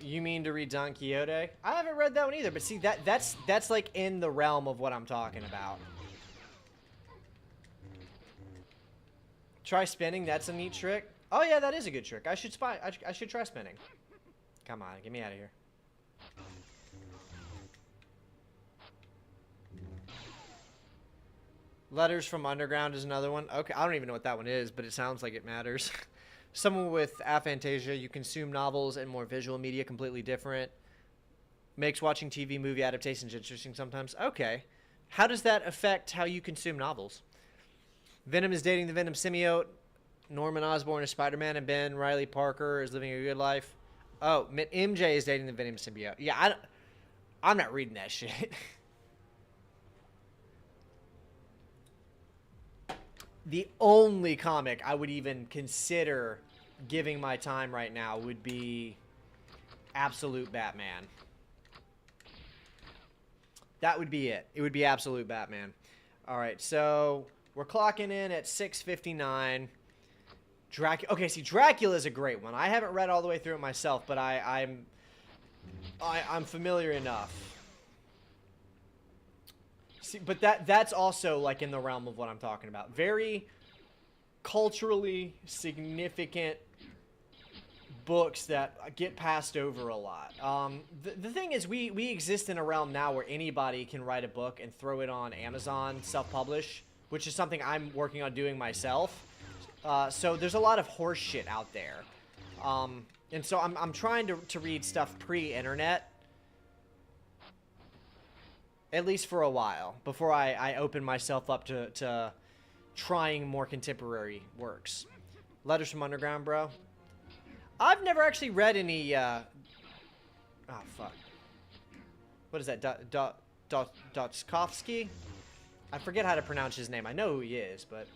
You mean to read Don Quixote? I haven't read that one either, but see that's like in the realm of what I'm talking about. Try spinning, that's a neat trick. Oh yeah, that is a good trick. I should try spinning. Come on, get me out of here. Letters from Underground is another one. Okay, I don't even know what that one is, but it sounds like it matters. Someone with aphantasia, you consume novels and more visual media completely different. Makes watching TV movie adaptations interesting sometimes. Okay. How does that affect how you consume novels? Venom is dating the Venom symbiote. Norman Osborn is Spider-Man, and Ben Riley Parker is living a good life. Oh, MJ is dating the Venom symbiote. Yeah, I'm not reading that shit. The only comic I would even consider giving my time right now would be Absolute Batman. That would be it. It would be Absolute Batman. All right, so we're clocking in at 6:59. Okay, see, Dracula is a great one. I haven't read all the way through it myself, but I'm familiar enough. See, but that's also like in the realm of what I'm talking about. Very culturally significant books that get passed over a lot. The thing is, we exist in a realm now where anybody can write a book and throw it on Amazon, self-publish, which is something I'm working on doing myself. So there's a lot of horse shit out there. And so I'm trying to read stuff pre-internet. At least for a while, before I open myself up to trying more contemporary works. Letters from Underground, bro. I've never actually read any, oh, fuck. What is that? Dotskovsky? I forget how to pronounce his name. I know who he is, but...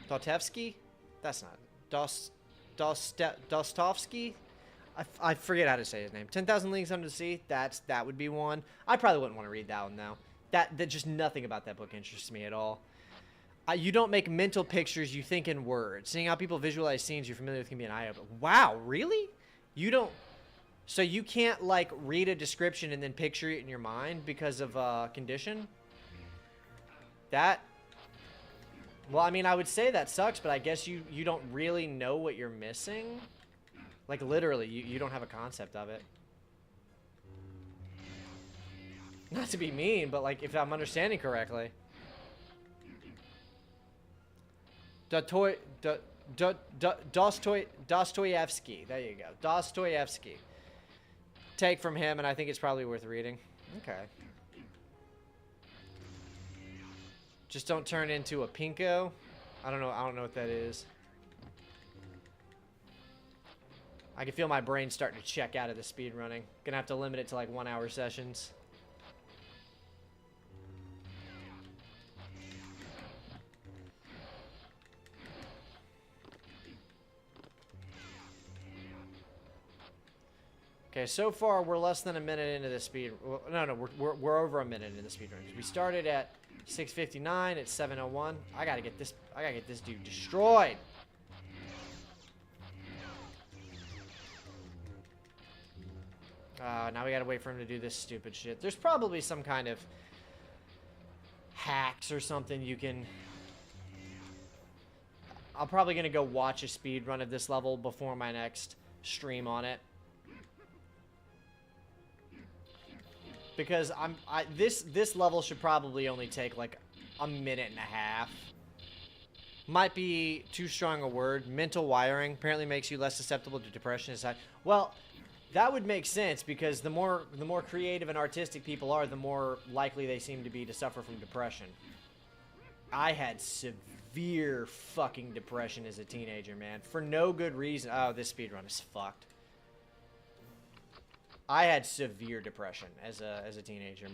Dotevsky? That's not... Dostovsky? I forget how to say his name. 10,000 Leagues Under the Sea? That would be one. I probably wouldn't want to read that one, though. That just nothing about that book interests me at all. You don't make mental pictures, you think in words. Seeing how people visualize scenes you're familiar with can be an eye-opener. Wow, really? You don't... So you can't, like, read a description and then picture it in your mind because of condition? That... Well, I mean, I would say that sucks, but I guess you don't really know what you're missing. Like, literally, you don't have a concept of it. Not to be mean, but, like, if I'm understanding correctly. Dostoevsky. There you go. Dostoevsky. Take from him, and I think it's probably worth reading. Okay. Just don't turn into a pinko. I don't know what that is. I can feel my brain starting to check out of the speed running. Gonna have to limit it to like 1 hour sessions. Okay, so far we're less than a minute into the speed. Well, no, we're over a minute into the speed run. We started at 6:59. It's 7:01. I gotta get this dude destroyed. Now we gotta wait for him to do this stupid shit. There's probably some kind of hacks or something you can... I'm probably gonna go watch a speed run of this level before my next stream on it. Because this level should probably only take like a minute and a half. Might be too strong a word. Mental wiring apparently makes you less susceptible to depression. Well, that would make sense because the more creative and artistic people are, the more likely they seem to be to suffer from depression. I had severe fucking depression as a teenager, man, for no good reason. Oh, this speedrun is fucked. I had severe depression as a teenager,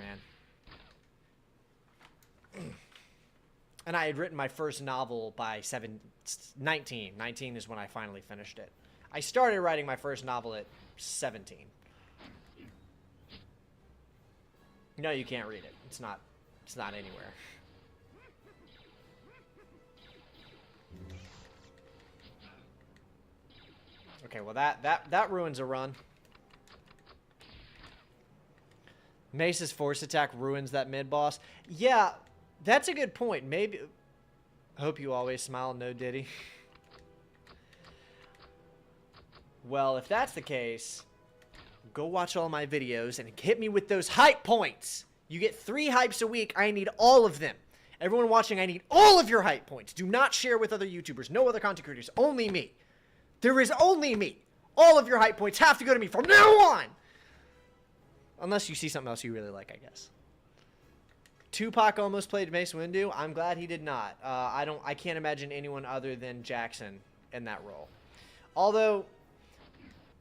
man. And I had written my first novel by 19. 19 is when I finally finished it. I started writing my first novel at 17. No, you can't read it. It's not anywhere. Okay, well that ruins a run. Mace's force attack ruins that mid-boss. Yeah, that's a good point. Maybe... Hope you always smile, no Diddy. Well, if that's the case, go watch all my videos and hit me with those hype points. You get 3 hypes a week. I need all of them. Everyone watching, I need all of your hype points. Do not share with other YouTubers. No other content creators. Only me. There is only me. All of your hype points have to go to me from now on. Unless you see something else you really like, I guess. Tupac almost played Mace Windu. I'm glad he did not. I can't imagine anyone other than Jackson in that role. Although,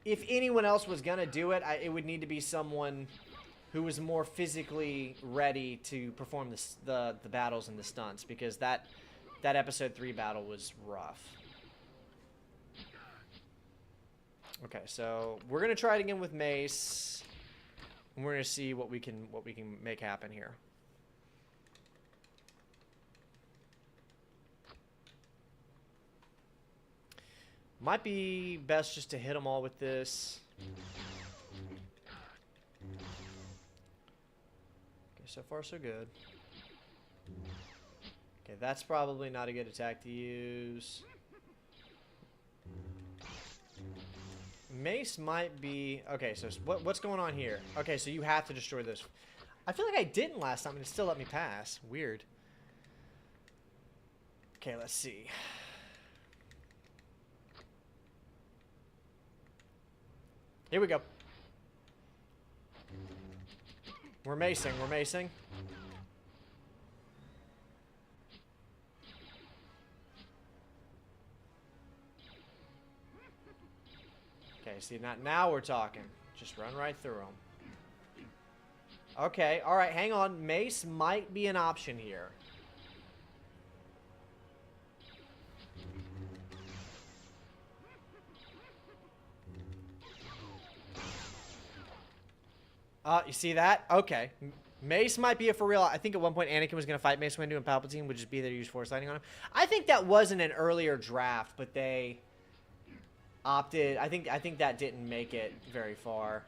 if anyone else was gonna do it, it would need to be someone who was more physically ready to perform the battles and the stunts, because that episode 3 battle was rough. Okay, so we're gonna try it again with Mace. And we're gonna see what we can make happen here. Might be best just to hit them all with this. Okay, so far so good. Okay, that's probably not a good attack to use. Mace might be... Okay, so what's going on here? Okay, so you have to destroy this. I feel like I didn't last time and it still let me pass. Weird. Okay, let's see. Here we go. We're macing, we're macing. Okay, see, now we're talking. Just run right through them. Okay, alright, hang on. Mace might be an option here. You see that? Okay. Mace might be a for real. I think at one point Anakin was going to fight Mace Windu and Palpatine would just be there to use Force Lightning on him. I think that was in an earlier draft, but they opted. I think that didn't make it very far.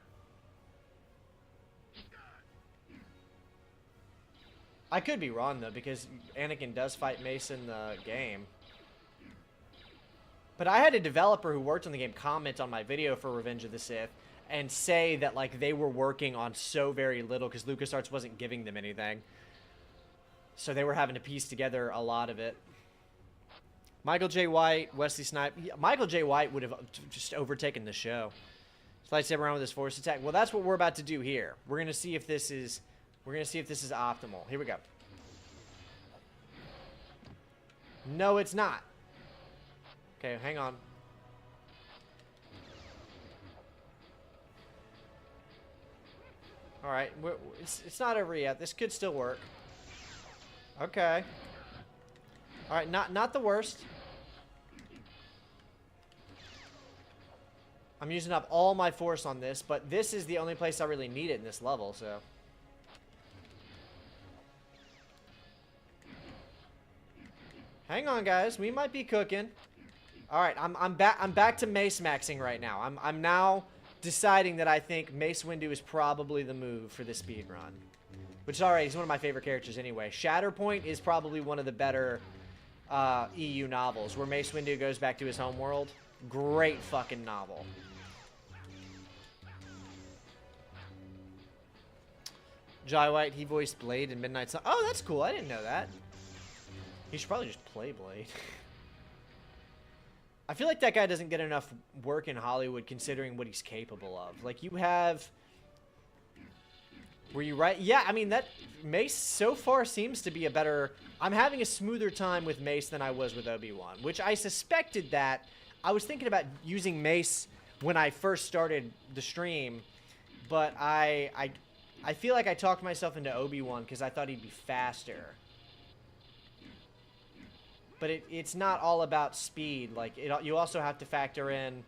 I could be wrong though, because Anakin does fight Mace in the game. But I had a developer who worked on the game comment on my video for Revenge of the Sith and say that like they were working on so very little because LucasArts wasn't giving them anything. So they were having to piece together a lot of it. Michael J. White, Wesley Snipes. Michael J. White would have just overtaken the show. Lightsaber around with his force attack. Well, that's what we're about to do here. We're gonna see if this is optimal. Here we go. No, it's not. Okay, hang on. All right, it's not over yet. This could still work. Okay. All right, not the worst. I'm using up all my force on this, but this is the only place I really need it in this level, so. Hang on, guys. We might be cooking. All right, I'm back to Mace maxing right now. I'm now deciding that I think Mace Windu is probably the move for this speed run. Which, alright, he's one of my favorite characters anyway. Shatterpoint is probably one of the better EU novels, where Mace Windu goes back to his homeworld. Great fucking novel. Jai White, he voiced Blade in Midnight Sun. Oh, that's cool. I didn't know that. He should probably just play Blade. I feel like that guy doesn't get enough work in Hollywood considering what he's capable of. Like, you have... Were you right? Yeah, I mean, that Mace so far seems to be a better... I'm having a smoother time with Mace than I was with Obi-Wan, which I suspected that. I was thinking about using Mace when I first started the stream, but I feel like I talked myself into Obi-Wan because I thought he'd be faster. But it's not all about speed. Like, you also have to factor in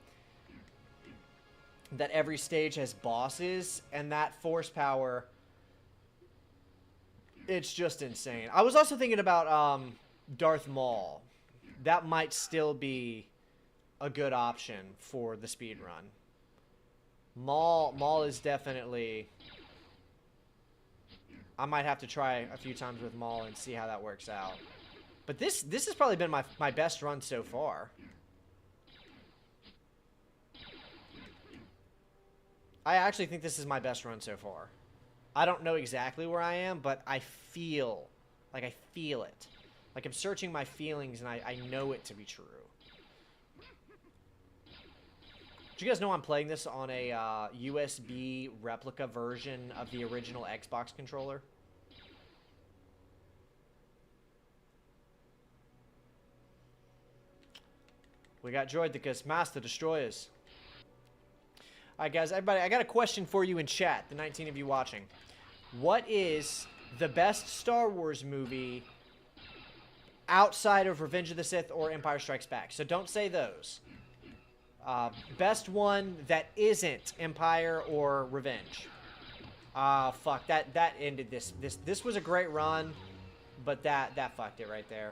that every stage has bosses, and that force power, it's just insane. I was also thinking about Darth Maul. That might still be a good option for the speed run. Maul is definitely... I might have to try a few times with Maul and see how that works out. But this has probably been my best run so far. I actually think this is my best run so far. I don't know exactly where I am, but I feel it. Like I'm searching my feelings, and I know it to be true. Do you guys know I'm playing this on a USB replica version of the original Xbox controller? We got Droidicus, Master Destroyers. Alright guys, everybody, I got a question for you in chat, the 19 of you watching. What is the best Star Wars movie outside of Revenge of the Sith or Empire Strikes Back? So don't say those. Best one that isn't Empire or Revenge. Fuck, that ended this. This was a great run, but that fucked it right there.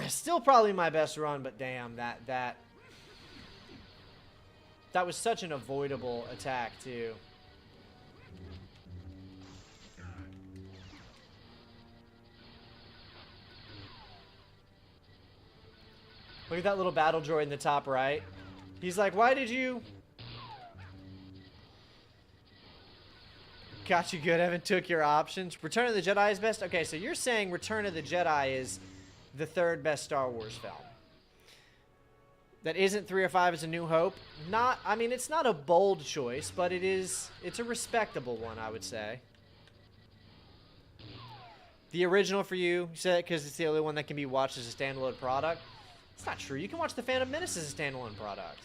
Still probably my best run, but damn, that was such an avoidable attack too. Look at that little battle droid in the top right. He's like, why did you... Got you good, Evan. Took your options. Return of the Jedi is best? Okay, so you're saying Return of the Jedi is the third best Star Wars film. That isn't 3 or 5 is A New Hope. Not, I mean, it's not a bold choice, but it's a respectable one, I would say. The original for you said it because it's the only one that can be watched as a standalone product. It's not true. You can watch The Phantom Menace as a standalone product.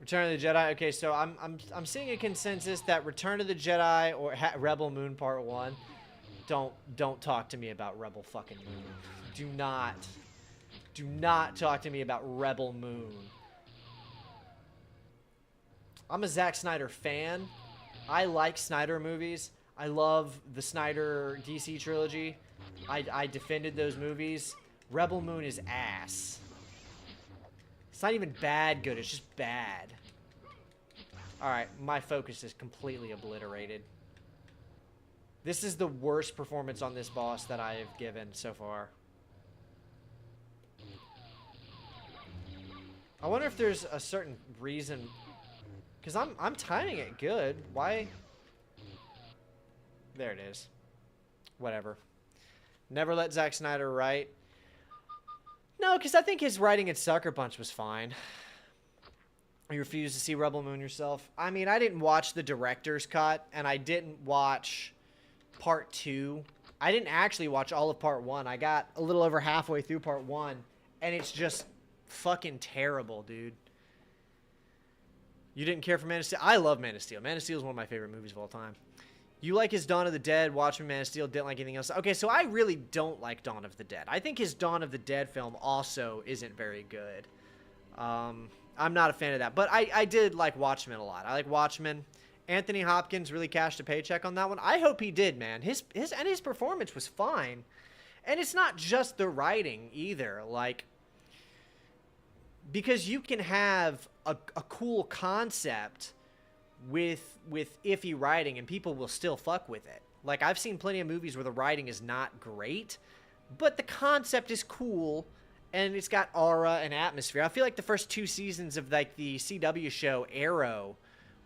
Return of the Jedi. Okay, so I'm seeing a consensus that Return of the Jedi or Rebel Moon Part 1. Don't talk to me about Rebel fucking Moon. Do not talk to me about Rebel Moon. I'm a Zack Snyder fan. I like Snyder movies. I love the Snyder DC trilogy. I defended those movies. Rebel Moon is ass. It's not even bad good, it's just bad. Alright, my focus is completely obliterated. This is the worst performance on this boss that I have given so far. I wonder if there's a certain reason, because I'm timing it good. Why? There it is. Whatever. Never let Zack Snyder write. No, because I think his writing in Sucker Punch was fine. You refuse to see Rebel Moon yourself? I mean, I didn't watch the director's cut, and I didn't watch Part 2. I didn't actually watch all of Part 1. I got a little over halfway through Part 1, and it's just fucking terrible, dude. You didn't care for Man of Steel? I love Man of Steel. Man of Steel is one of my favorite movies of all time. You like his Dawn of the Dead, Watchmen, Man of Steel, didn't like anything else. Okay, so I really don't like Dawn of the Dead. I think his Dawn of the Dead film also isn't very good. I'm not a fan of that. But I did like Watchmen a lot. I like Watchmen. Anthony Hopkins really cashed a paycheck on that one. I hope he did, man. His performance was fine. And it's not just the writing either. Like, because you can have a cool concept with iffy writing and people will still fuck with it. Like, I've seen plenty of movies where the writing is not great, but the concept is cool and it's got aura and atmosphere. I feel like the first 2 seasons of like the CW show Arrow,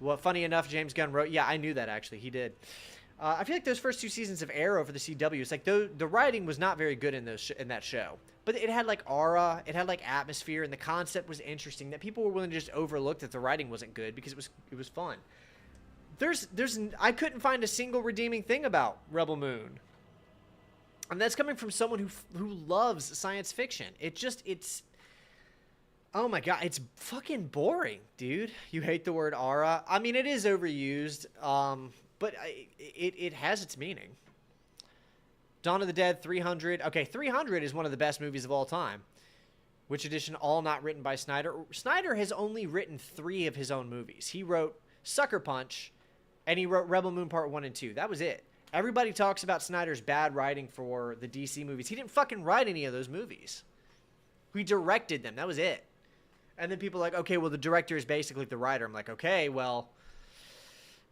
well, funny enough, James Gunn wrote, yeah, I knew that actually, he did. I feel like those first 2 seasons of Arrow for the CW, it's like the writing was not very good in that show, but it had like aura, it had like atmosphere, and the concept was interesting that people were willing to just overlook that the writing wasn't good because it was fun. I couldn't find a single redeeming thing about Rebel Moon, and that's coming from someone who loves science fiction. It's oh my god, it's fucking boring, dude. You hate the word aura. I mean, it is overused. But it has its meaning. Dawn of the Dead, 300. Okay, 300 is one of the best movies of all time. Which edition? All not written by Snyder. Snyder has only written 3 of his own movies. He wrote Sucker Punch, and he wrote Rebel Moon Part 1 and 2. That was it. Everybody talks about Snyder's bad writing for the DC movies. He didn't fucking write any of those movies. He directed them. That was it. And then people are like, okay, well, the director is basically the writer. I'm like, okay, well,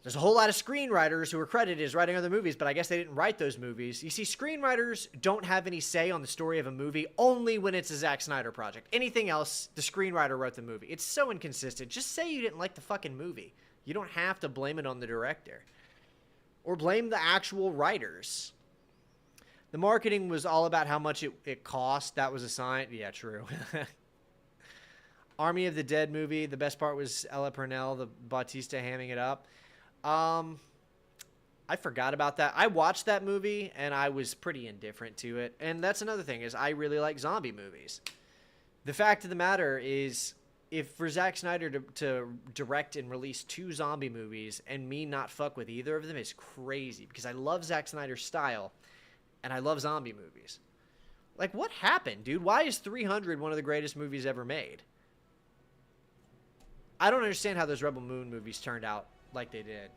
there's a whole lot of screenwriters who are credited as writing other movies, but I guess they didn't write those movies. You see, screenwriters don't have any say on the story of a movie only when it's a Zack Snyder project. Anything else, the screenwriter wrote the movie. It's so inconsistent. Just say you didn't like the fucking movie. You don't have to blame it on the director. Or blame the actual writers. The marketing was all about how much it cost. That was a sign. Yeah, true. Army of the Dead movie. The best part was Ella Purnell, the Bautista hamming it up. I forgot about that. I watched that movie and I was pretty indifferent to it. And that's another thing, is I really like zombie movies. The fact of the matter is, if for Zack Snyder to direct and release 2 zombie movies and me not fuck with either of them is crazy, because I love Zack Snyder's style and I love zombie movies. Like, what happened, dude? Why is 300 one of the greatest movies ever made? I don't understand how those Rebel Moon movies turned out like they did.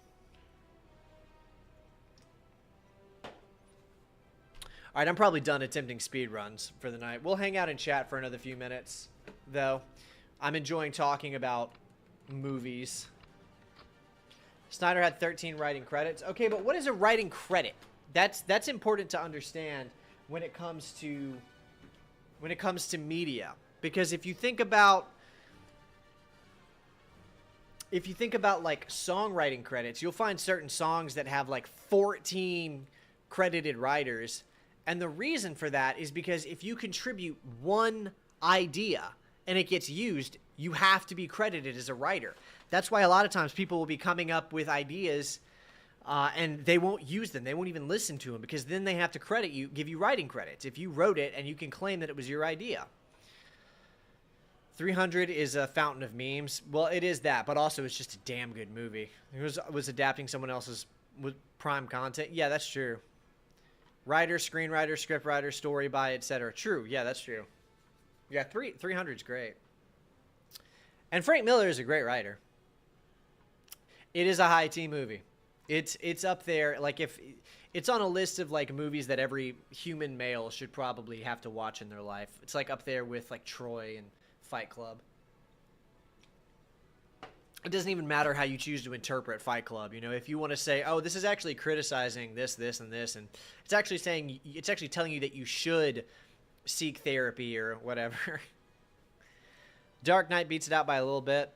Alright, I'm probably done attempting speedruns for the night. We'll hang out and chat for another few minutes, though. I'm enjoying talking about movies. Snyder had 13 writing credits. Okay, but what is a writing credit? That's important to understand when it comes to media. Because if you think about like songwriting credits, you'll find certain songs that have like 14 credited writers. And the reason for that is because if you contribute one idea and it gets used, you have to be credited as a writer. That's why a lot of times people will be coming up with ideas and they won't use them. They won't even listen to them, because then they have to give you writing credits if you wrote it and you can claim that it was your idea. 300 is a fountain of memes. Well, it is that, but also it's just a damn good movie. It was adapting someone else's with prime content. Yeah, that's true. Writer, screenwriter, scriptwriter, story by, etc. True. Yeah, that's true. Yeah, 300 is great. And Frank Miller is a great writer. It is a high tea movie. It's up there. Like, if it's on a list of like movies that every human male should probably have to watch in their life. It's like up there with like Troy and Fight Club. It doesn't even matter how you choose to interpret Fight Club. You know, if you want to say, oh, this is actually criticizing this, this, and this, and it's actually telling you that you should seek therapy or whatever. Dark Knight beats it out by a little bit.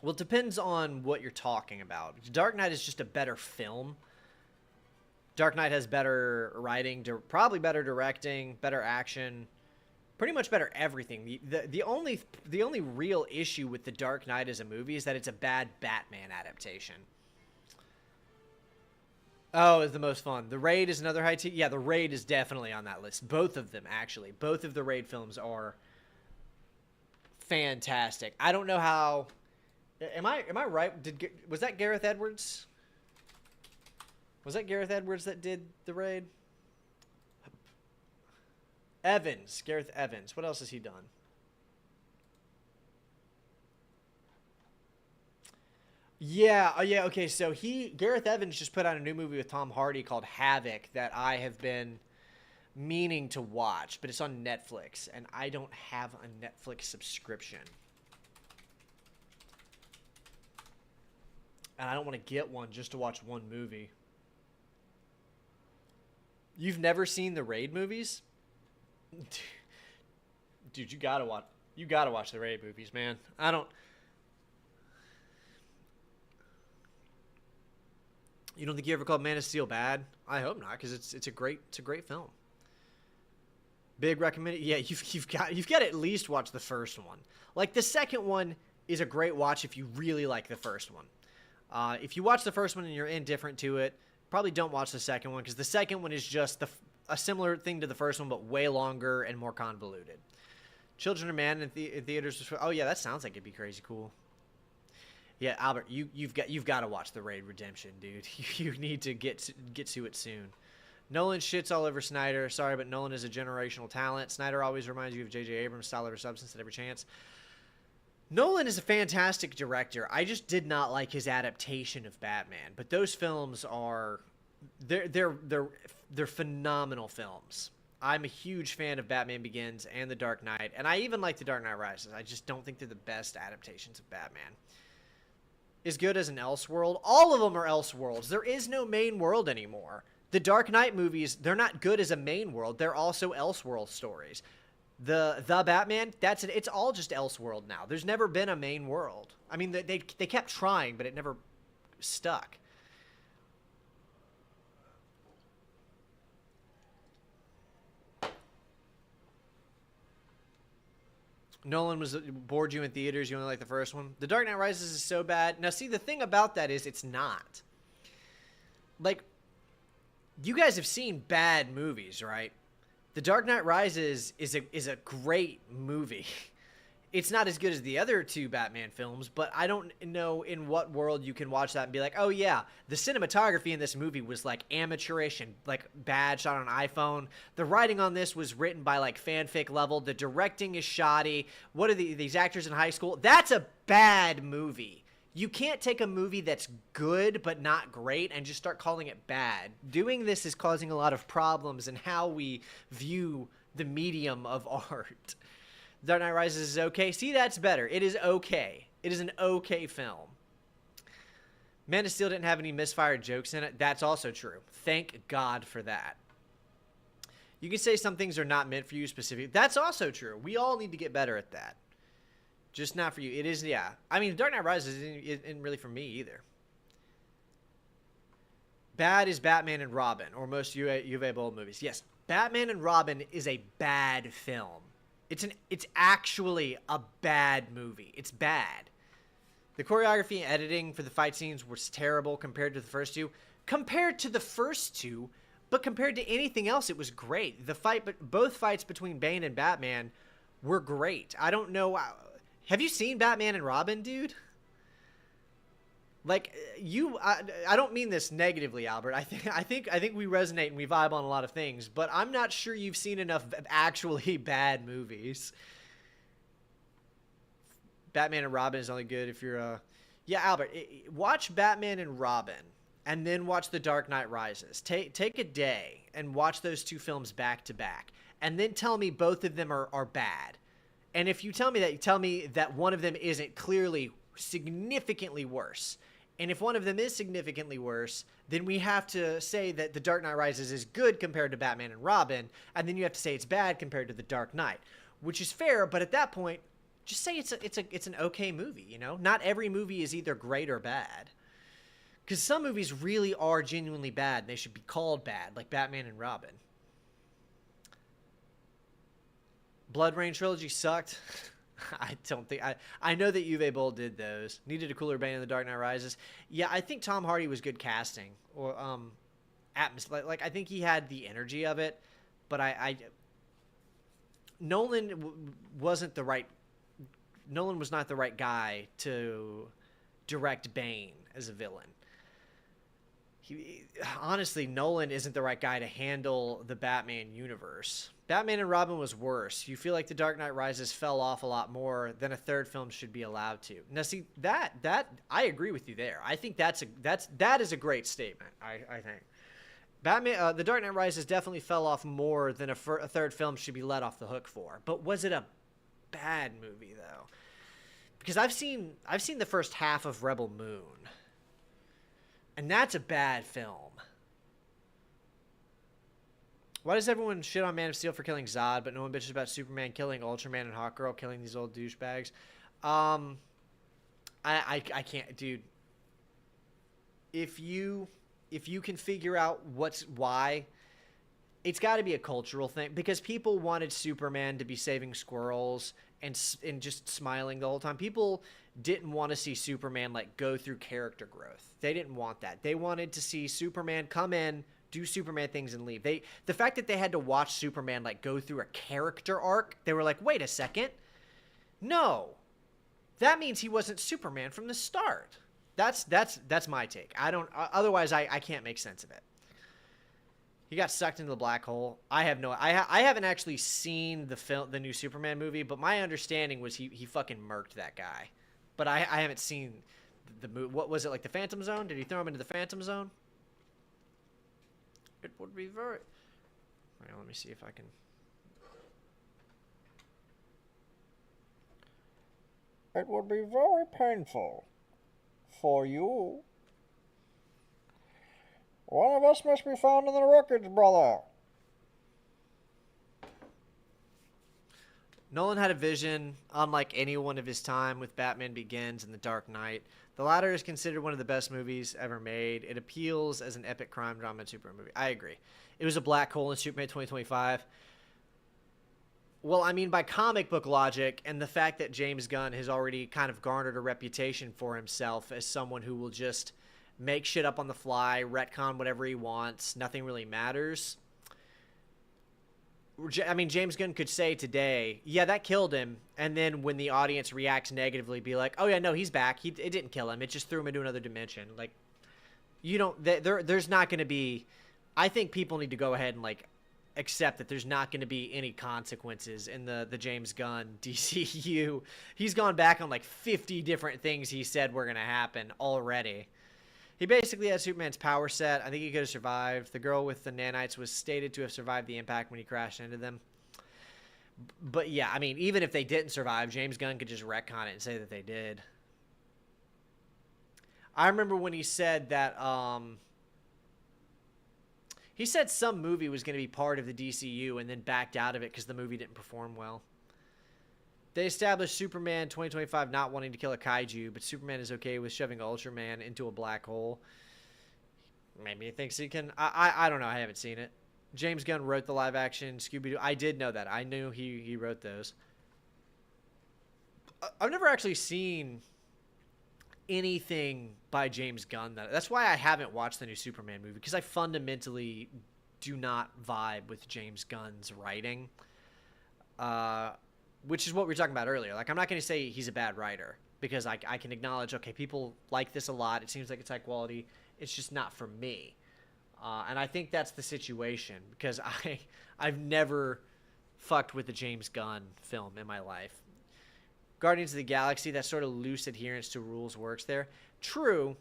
Well, it depends on what you're talking about. Dark Knight is just a better film. Dark Knight has better writing, probably better directing, better action, pretty much better everything. The only real issue with The Dark Knight as a movie is that it's a bad Batman adaptation. Oh, it's the most fun. The Raid is another high tea. Yeah, The Raid is definitely on that list. Both of them, actually. Both of the Raid films are fantastic. I don't know how... Am I right? Was that Gareth Edwards? Was that Gareth Edwards that did The Raid? Evans. Gareth Evans. What else has he done? Yeah. Oh, yeah. Okay. So Gareth Evans just put out a new movie with Tom Hardy called Havoc that I have been meaning to watch, but it's on Netflix, and I don't have a Netflix subscription. And I don't want to get one just to watch one movie. You've never seen the Raid movies? Dude, you gotta watch the Raid movies, man. You don't think you ever called Man of Steel bad? I hope not, because it's a great film. Big recommended. Yeah, you've got to at least watch the first one. Like, the second one is a great watch if you really like the first one. If you watch the first one and you're indifferent to it, probably don't watch the second one, because the second one is just a similar thing to the first one, but way longer and more convoluted. Children of Man in theaters. Oh yeah, that sounds like it'd be crazy cool. Yeah, Albert, you've got to watch The Raid Redemption, dude. You need to get to it soon. Nolan shits all over Snyder. Sorry, but Nolan is a generational talent. Snyder always reminds you of J.J. Abrams' style over substance at every chance. Nolan is a fantastic director. I just did not like his adaptation of Batman, but those films are they're phenomenal films. I'm a huge fan of Batman Begins and The Dark Knight, and I even like The Dark Knight Rises. I just don't think they're the best adaptations of Batman. As good as an Elseworld, all of them are Elseworlds. There is no main world anymore. The Dark Knight movies, they're not good as a main world. They're also Elseworld stories. The Batman, it's all just Elseworld now. There's never been a main world. I mean, they kept trying, but it never stuck. Nolan was bored you in theaters. You only like the first one. The Dark Knight Rises is so bad. Now, see, the thing about that is it's not. Like, you guys have seen bad movies, right? The Dark Knight Rises is a great movie. It's not as good as the other two Batman films, but I don't know in what world you can watch that and be like, oh yeah, the cinematography in this movie was like amateurish and like bad, shot on an iPhone. The writing on this was written by like fanfic level. The directing is shoddy. What are these actors in high school? That's a bad movie. You can't take a movie that's good but not great and just start calling it bad. Doing this is causing a lot of problems in how we view the medium of art. Dark Knight Rises is okay. See, that's better. It is okay. It is an okay film. Man of Steel didn't have any misfired jokes in it. That's also true. Thank God for that. You can say some things are not meant for you specifically. That's also true. We all need to get better at that. Just not for you. It is, yeah. I mean, Dark Knight Rises isn't really for me either. Bad is Batman and Robin, or most UV Bold movies. Yes, Batman and Robin is a bad film. It's actually a bad movie. It's bad. The choreography and editing for the fight scenes was terrible compared to the first two. But compared to anything else, it was great. Both fights between Bane and Batman were great. I don't know. Have you seen Batman and Robin, dude? Like I don't mean this negatively, Albert. I think we resonate and we vibe on a lot of things, but I'm not sure you've seen enough actually bad movies. Batman and Robin is only good if you're yeah, Albert, watch Batman and Robin and then watch The Dark Knight Rises. Take a day and watch those two films back to back, and then tell me both of them are bad. And if you tell me that one of them isn't clearly significantly worse. And if one of them is significantly worse, then we have to say that The Dark Knight Rises is good compared to Batman and Robin, and then you have to say it's bad compared to The Dark Knight, which is fair, but at that point, just say it's an okay movie, you know? Not every movie is either great or bad. Because some movies really are genuinely bad, and they should be called bad, like Batman and Robin. Blood Rain trilogy sucked. I don't think I know that Uwe Boll did those. Needed a cooler Bane in The Dark Knight Rises. Yeah, I think Tom Hardy was good casting, or atmosphere. Like I think he had the energy of it, but Nolan wasn't the right. Nolan was not the right guy to direct Bane as a villain. Honestly, Nolan isn't the right guy to handle the Batman universe. Batman and Robin was worse. You feel like The Dark Knight Rises fell off a lot more than a third film should be allowed to. Now, see that I agree with you there. I think that is a great statement. I think Batman, The Dark Knight Rises definitely fell off more than a third film should be let off the hook for. But was it a bad movie though? Because I've seen the first half of Rebel Moon. And that's a bad film. Why does everyone shit on Man of Steel for killing Zod, but no one bitches about Superman killing Ultraman and Hawkgirl, killing these old douchebags? I can't, dude. If you can figure out why, it's got to be a cultural thing, because people wanted Superman to be saving squirrels and just smiling the whole time. People didn't want to see Superman like go through character growth. They didn't want that. They wanted to see Superman come in, do Superman things, and leave. The fact that they had to watch Superman like go through a character arc, they were like, wait a second, no, that means he wasn't Superman from the start. That's my take. Otherwise I can't make sense of it. He got sucked into the black hole. I haven't actually seen the new Superman movie, but my understanding was he fucking murked that guy. But I haven't seen the movie. What was it, like the Phantom Zone? Did he throw him into the Phantom Zone? It would be very... Right, let me see if I can... It would be very painful for you. One of us must be found in the records, brother. Nolan had a vision unlike anyone of his time with Batman Begins and The Dark Knight. The latter is considered one of the best movies ever made. It appeals as an epic crime drama and Superman movie. I agree. It was a black hole in Superman 2025. Well, I mean, by comic book logic and the fact that James Gunn has already kind of garnered a reputation for himself as someone who will just make shit up on the fly, retcon whatever he wants, nothing really matters. I mean, James Gunn could say today, yeah, that killed him, and then when the audience reacts negatively, be like, oh yeah, no, he's back. It didn't kill him. It just threw him into another dimension. Like, you don't, there's not going to be, I think people need to go ahead and, like, accept that there's not going to be any consequences in the James Gunn DCU. He's gone back on, like, 50 different things he said were going to happen already. He basically has Superman's power set. I think he could have survived. The girl with the nanites was stated to have survived the impact when he crashed into them. But yeah, I mean, even if they didn't survive, James Gunn could just retcon it and say that they did. I remember when he said that, he said some movie was going to be part of the DCU and then backed out of it because the movie didn't perform well. They established Superman 2025 not wanting to kill a kaiju, but Superman is okay with shoving Ultraman into a black hole. Maybe he thinks he can. I don't know. I haven't seen it. James Gunn wrote the live-action Scooby-Doo. I did know that. I knew he wrote those. I've never actually seen anything by James Gunn. That's why I haven't watched the new Superman movie, because I fundamentally do not vibe with James Gunn's writing. which is what we were talking about earlier. Like, I'm not going to say he's a bad writer because I can acknowledge, okay, people like this a lot. It seems like it's high quality. It's just not for me. And I think that's the situation because I've never fucked with a James Gunn film in my life. Guardians of the Galaxy, that sort of loose adherence to rules works there. True,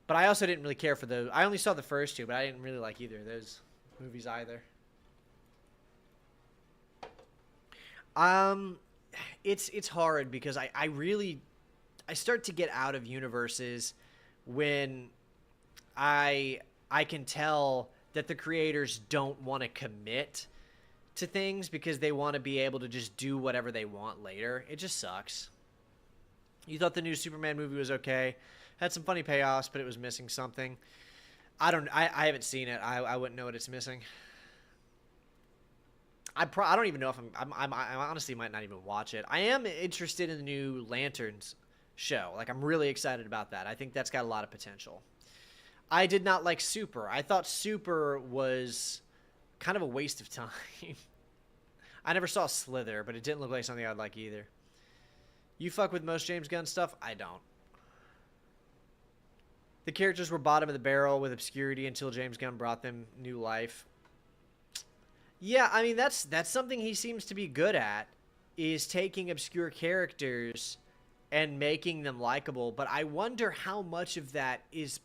but I also didn't really care for those. I only saw the first two, but I didn't really like either of those movies either. It's hard because I start to get out of universes when I can tell that the creators don't want to commit to things because they want to be able to just do whatever they want later. It just sucks. You thought the new Superman movie was okay. Had some funny payoffs, but it was missing something. I haven't seen it. I wouldn't know what it's missing. I don't even know if I honestly might not even watch it. I am interested in the new Lanterns show. Like, I'm really excited about that. I think that's got a lot of potential. I did not like Super. I thought Super was kind of a waste of time. I never saw Slither, but it didn't look like something I'd like either. You fuck with most James Gunn stuff? I don't. The characters were bottom of the barrel with obscurity until James Gunn brought them new life. Yeah, I mean, that's something he seems to be good at, is taking obscure characters and making them likable. But I wonder how much of that is...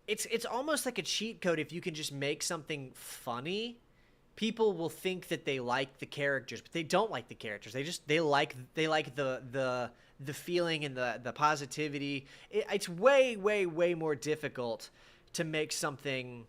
It's almost like a cheat code. If you can just make something funny, people will think that they like the characters, but they don't like the characters. They like the feeling and the positivity. It's way more difficult to make something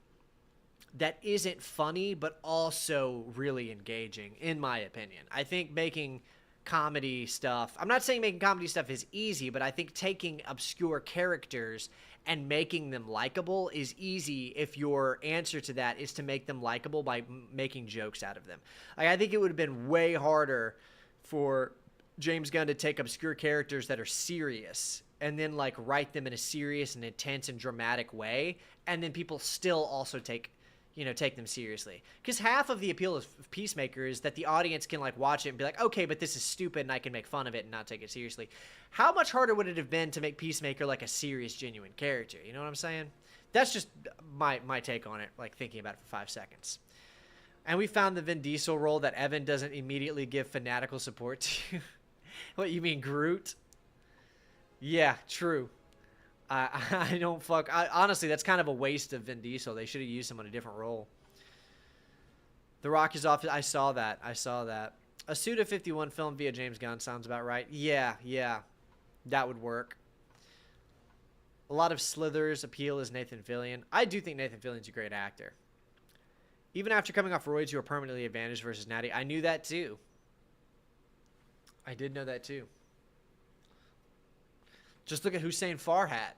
that isn't funny but also really engaging, in my opinion. I think making comedy stuff... I'm not saying making comedy stuff is easy, but I think taking obscure characters and making them likable is easy if your answer to that is to make them likable by making jokes out of them. Like, I think it would have been way harder for James Gunn to take obscure characters that are serious and then, like, write them in a serious and intense and dramatic way, and then people still also take them seriously. Because half of the appeal of Peacemaker is that the audience can, like, watch it and be like, okay, but this is stupid and I can make fun of it and not take it seriously. How much harder would it have been to make Peacemaker, like, a serious, genuine character? You know what I'm saying? That's just my take on it, like, thinking about it for 5 seconds. And we found the Vin Diesel role that Evan doesn't immediately give fanatical support to. What, you mean Groot? Yeah, true. I don't fuck... honestly, that's kind of a waste of Vin Diesel. They should have used him on a different role. The Rock is off... I saw that. A Suda-51 film via James Gunn sounds about right. Yeah. That would work. A lot of Slither's appeal is Nathan Fillion. I do think Nathan Fillion's a great actor. Even after coming off roids, you were permanently advantaged versus Natty. I knew that too. I did know that too. Just look at Hussein Farhat.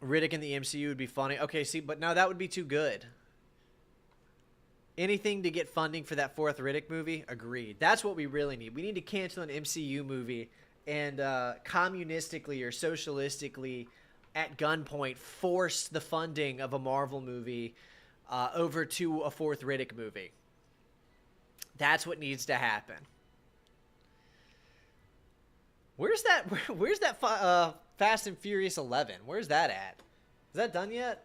Riddick in the MCU would be funny. Okay, see, but no, that would be too good. Anything to get funding for that fourth Riddick movie? Agreed. That's what we really need. We need to cancel an MCU movie and communistically or socialistically at gunpoint force the funding of a Marvel movie over to a fourth Riddick movie. That's what needs to happen. Where's that Fast and Furious 11? Where's that at? Is that done yet?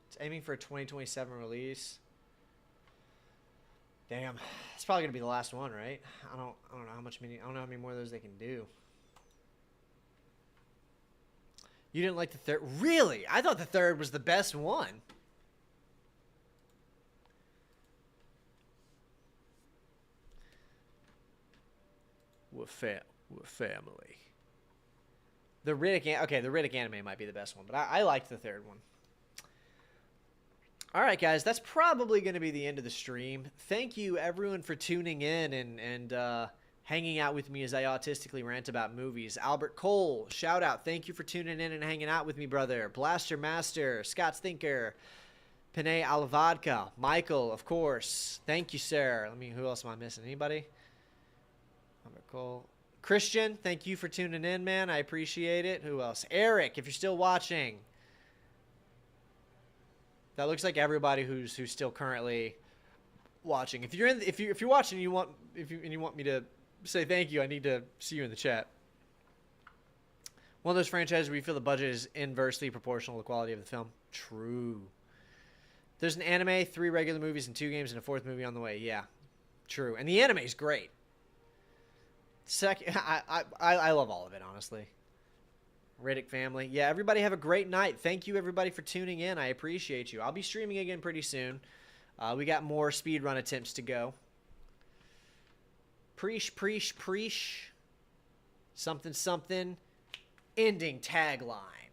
It's aiming for a 2027 release. Damn, it's probably gonna be the last one, right? I don't know how much I don't know how many more of those they can do. You didn't like the third? Really? I thought the third was the best one. We're family. The Riddick anime might be the best one, but I liked the third one. All right, guys, that's probably going to be the end of the stream. Thank you, everyone, for tuning in and hanging out with me as I autistically rant about movies. Albert Cole, shout out. Thank you for tuning in and hanging out with me, brother. Blaster Master, Scott's Thinker, Panay Alavadka. Michael, of course. Thank you, sir. Who else am I missing? Anybody? Cole. Christian, thank you for tuning in, man. I appreciate it. Who else? Eric, if you're still watching. That looks like everybody who's still currently watching. If you're watching, and you want me to say thank you, I need to see you in the chat. One of those franchises where you feel the budget is inversely proportional to the quality of the film. True. There's an anime, 3 regular movies, and 2 games, and a 4th movie on the way. Yeah, true. And the anime is great. I love all of it, honestly. Riddick family. Yeah, everybody have a great night. Thank you, everybody, for tuning in. I appreciate you. I'll be streaming again pretty soon. We got more speedrun attempts to go. Preesh. Something. Ending tagline.